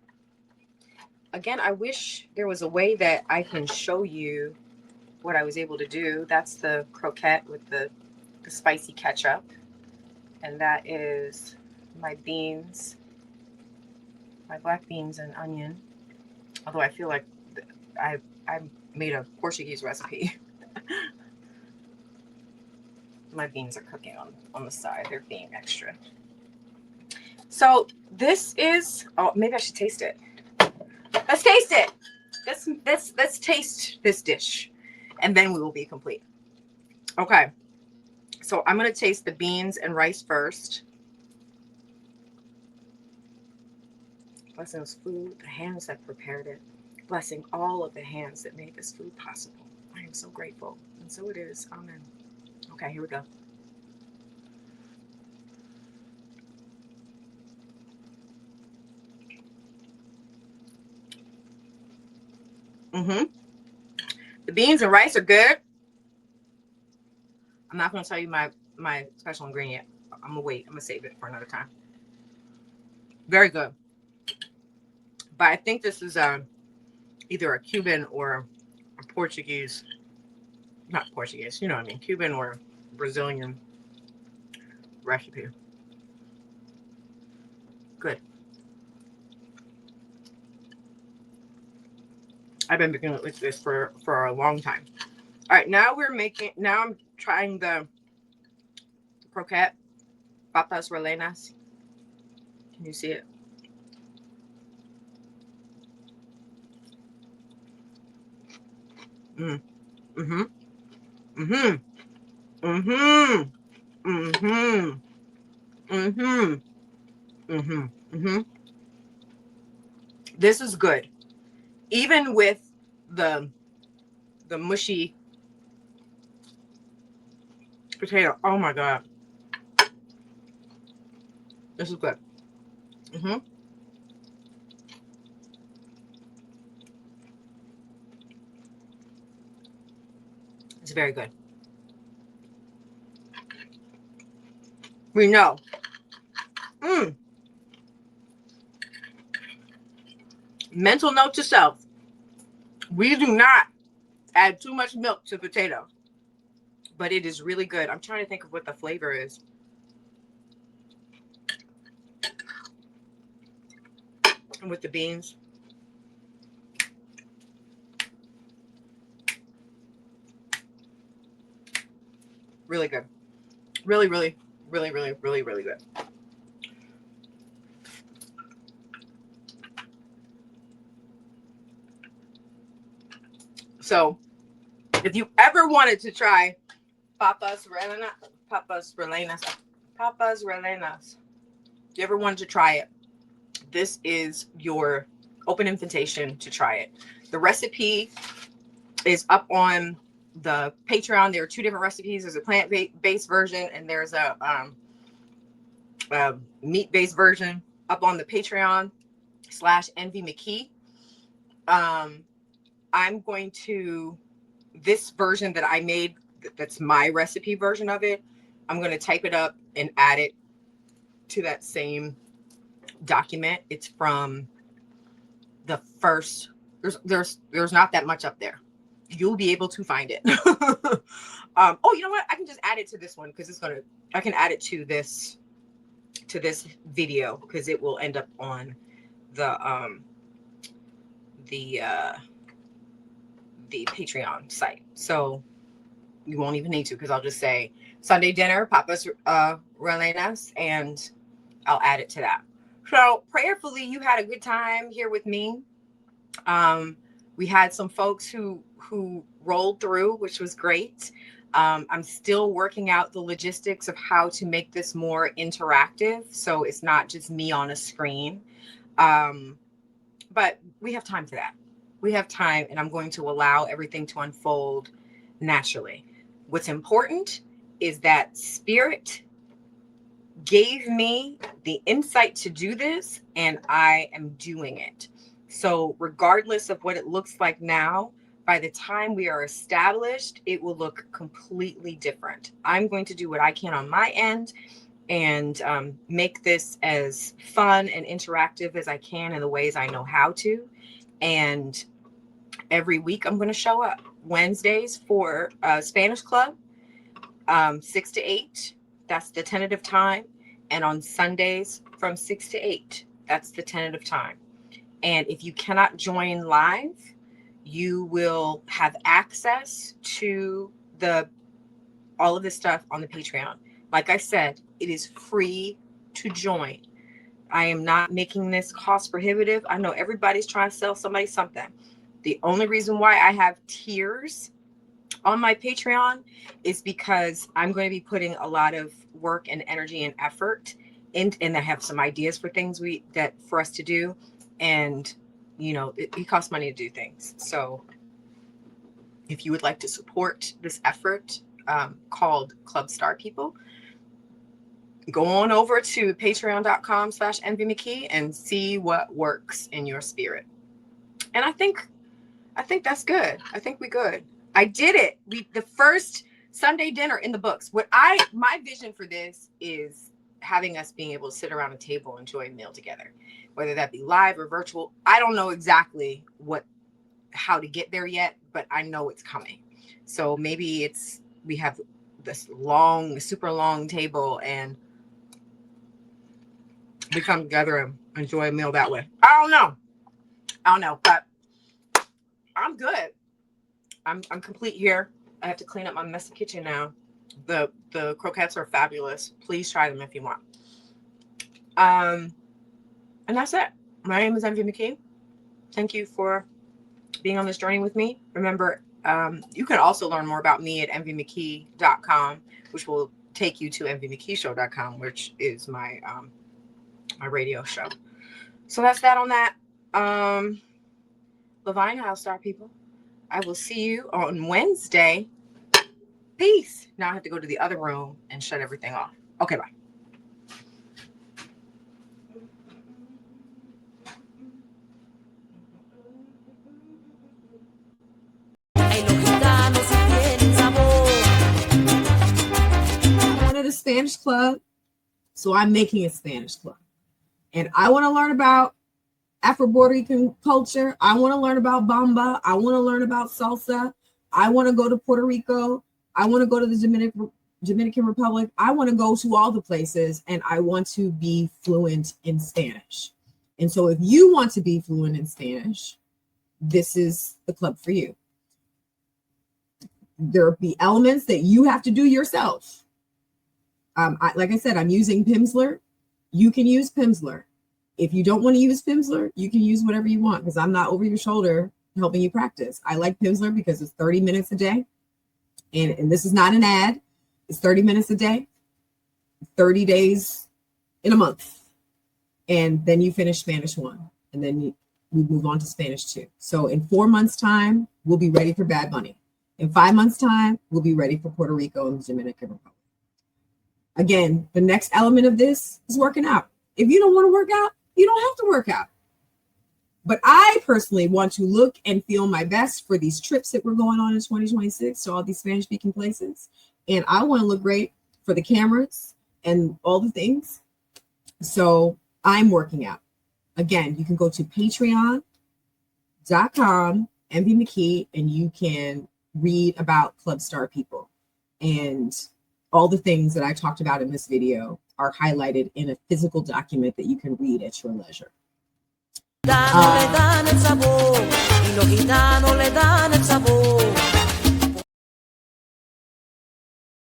Again, I wish there was a way that I can show you what I was able to do. That's the croquette with the spicy ketchup. And that is my beans, my black beans and onion. Although I feel like I made a Portuguese recipe. My beans are cooking on the side. They're being extra. So this is, oh, maybe I should taste it. Let's taste it. Let's taste this dish, and then we will be complete. Okay. So I'm going to taste the beans and rice first. Blessing this food, the hands that prepared it. Blessing all of the hands that made this food possible. I am so grateful. And so it is. Amen. Okay, here we go. The beans and rice are good. I'm not going to tell you my special ingredient. I'm going to wait. I'm going to save it for another time. Very good. But I think this is either a Cuban or a Portuguese. Not Portuguese, you know what I mean. Cuban or Brazilian recipe. Good. I've been making this for a long time. All right, now I'm trying the croquette. Papas Rellenas. Can you see it? Mm. Mm-hmm. Mm-hmm. Mm-hmm. Mm-hmm. Mm-hmm. Mm-hmm. Mm-hmm. This is good. Even with the mushy potato. Oh my God. This is good. Mm-hmm. It's very good. We know. Mm. Mental note to self. We do not add too much milk to potato, but it is really good. I'm trying to think of what the flavor is. And with the beans. Really good. Really, really, really, really, really, really good. So if you ever wanted to try Papas Rellenas, Papas Rellenas, Papas Rellenas, if you ever wanted to try it, this is your open invitation to try it. The recipe is up on the Patreon. There are two different recipes. There's a plant-based version and there's a meat-based version up on the Patreon /Envy McKee. I'm going to, this version that I made, that's my recipe version of it, I'm going to type it up and add it to that same document. It's from the first, there's not that much up there. You'll be able to find it. Oh, you know what? I can just add it to this one because I can add it to this video because it will end up on the Patreon site. So you won't even need to because I'll just say Sunday dinner, Papas Rellenas, and I'll add it to that. So prayerfully, you had a good time here with me. We had some folks who rolled through, which was great. I'm still working out the logistics of how to make this more interactive, so it's not just me on a screen. But we have time for that. We have time, and I'm going to allow everything to unfold naturally. What's important is that Spirit gave me the insight to do this, and I am doing it. So regardless of what it looks like now, by the time we are established, it will look completely different. I'm going to do what I can on my end and make this as fun and interactive as I can in the ways I know how to. And every week I'm going to show up. Wednesdays for Spanish Club, 6 to 8. That's the tentative time. And on Sundays from 6 to 8. That's the tentative time. And if you cannot join live, you will have access to all of this stuff on the Patreon. Like I said, it is free to join. I am not making this cost prohibitive. I know everybody's trying to sell somebody something. The only reason why I have tiers on my Patreon is because I'm going to be putting a lot of work and energy and effort in, and I have some ideas for things for us to do. And, you know, it costs money to do things. So if you would like to support this effort called Club Star People, go on over to patreon.com/envymckee and see what works in your spirit. And I think that's good. I think we good. I did it. The first Sunday dinner in the books. My vision for this is having us being able to sit around a table and enjoy a meal together, whether that be live or virtual. I don't know exactly how to get there yet, but I know it's coming. So maybe we have this super long table and we come together and enjoy a meal that way. I don't know, but I'm good. I'm complete here. I have to clean up my messy kitchen now. The croquettes are fabulous. Please try them if you want. And that's it. My name is Envy McKee. Thank you for being on this journey with me. Remember, You can also learn more about me at envymckee.com, which will take you to envymckeeshow.com, which is my my radio show. So that's that on that. Levine House Star people, I will see you on Wednesday. Peace. Now I have to go to the other room and shut everything off. Okay, bye. I wanted a Spanish club, so I'm making a Spanish club. And I want to learn about Afro-Puerto Rican culture. I want to learn about bamba. I want to learn about salsa. I want to go to Puerto Rico. I want to go to the Dominican Republic. I want to go to all the places, and I want to be fluent in Spanish. And so if you want to be fluent in Spanish, this is the club for you. There'll be elements that you have to do yourself. Like I said, I'm using Pimsleur. You can use Pimsleur. If you don't want to use Pimsleur, you can use whatever you want, because I'm not over your shoulder helping you practice. I like Pimsleur because it's 30 minutes a day. And this is not an ad. It's 30 minutes a day, 30 days in a month. And then you finish Spanish 1. And then we move on to Spanish 2. So in 4 months' time, we'll be ready for Bad Bunny. In 5 months' time, we'll be ready for Puerto Rico and the Dominican Republic. Again, the next element of this is working out. If you don't want to work out, you don't have to work out. But I personally want to look and feel my best for these trips that we're going on in 2026 to all these Spanish-speaking places. And I want to look great for the cameras and all the things. So I'm working out. Again, you can go to patreon.com, Envy McKee, and you can read about Club Star people. And all the things that I talked about in this video are highlighted in a physical document that you can read at your leisure.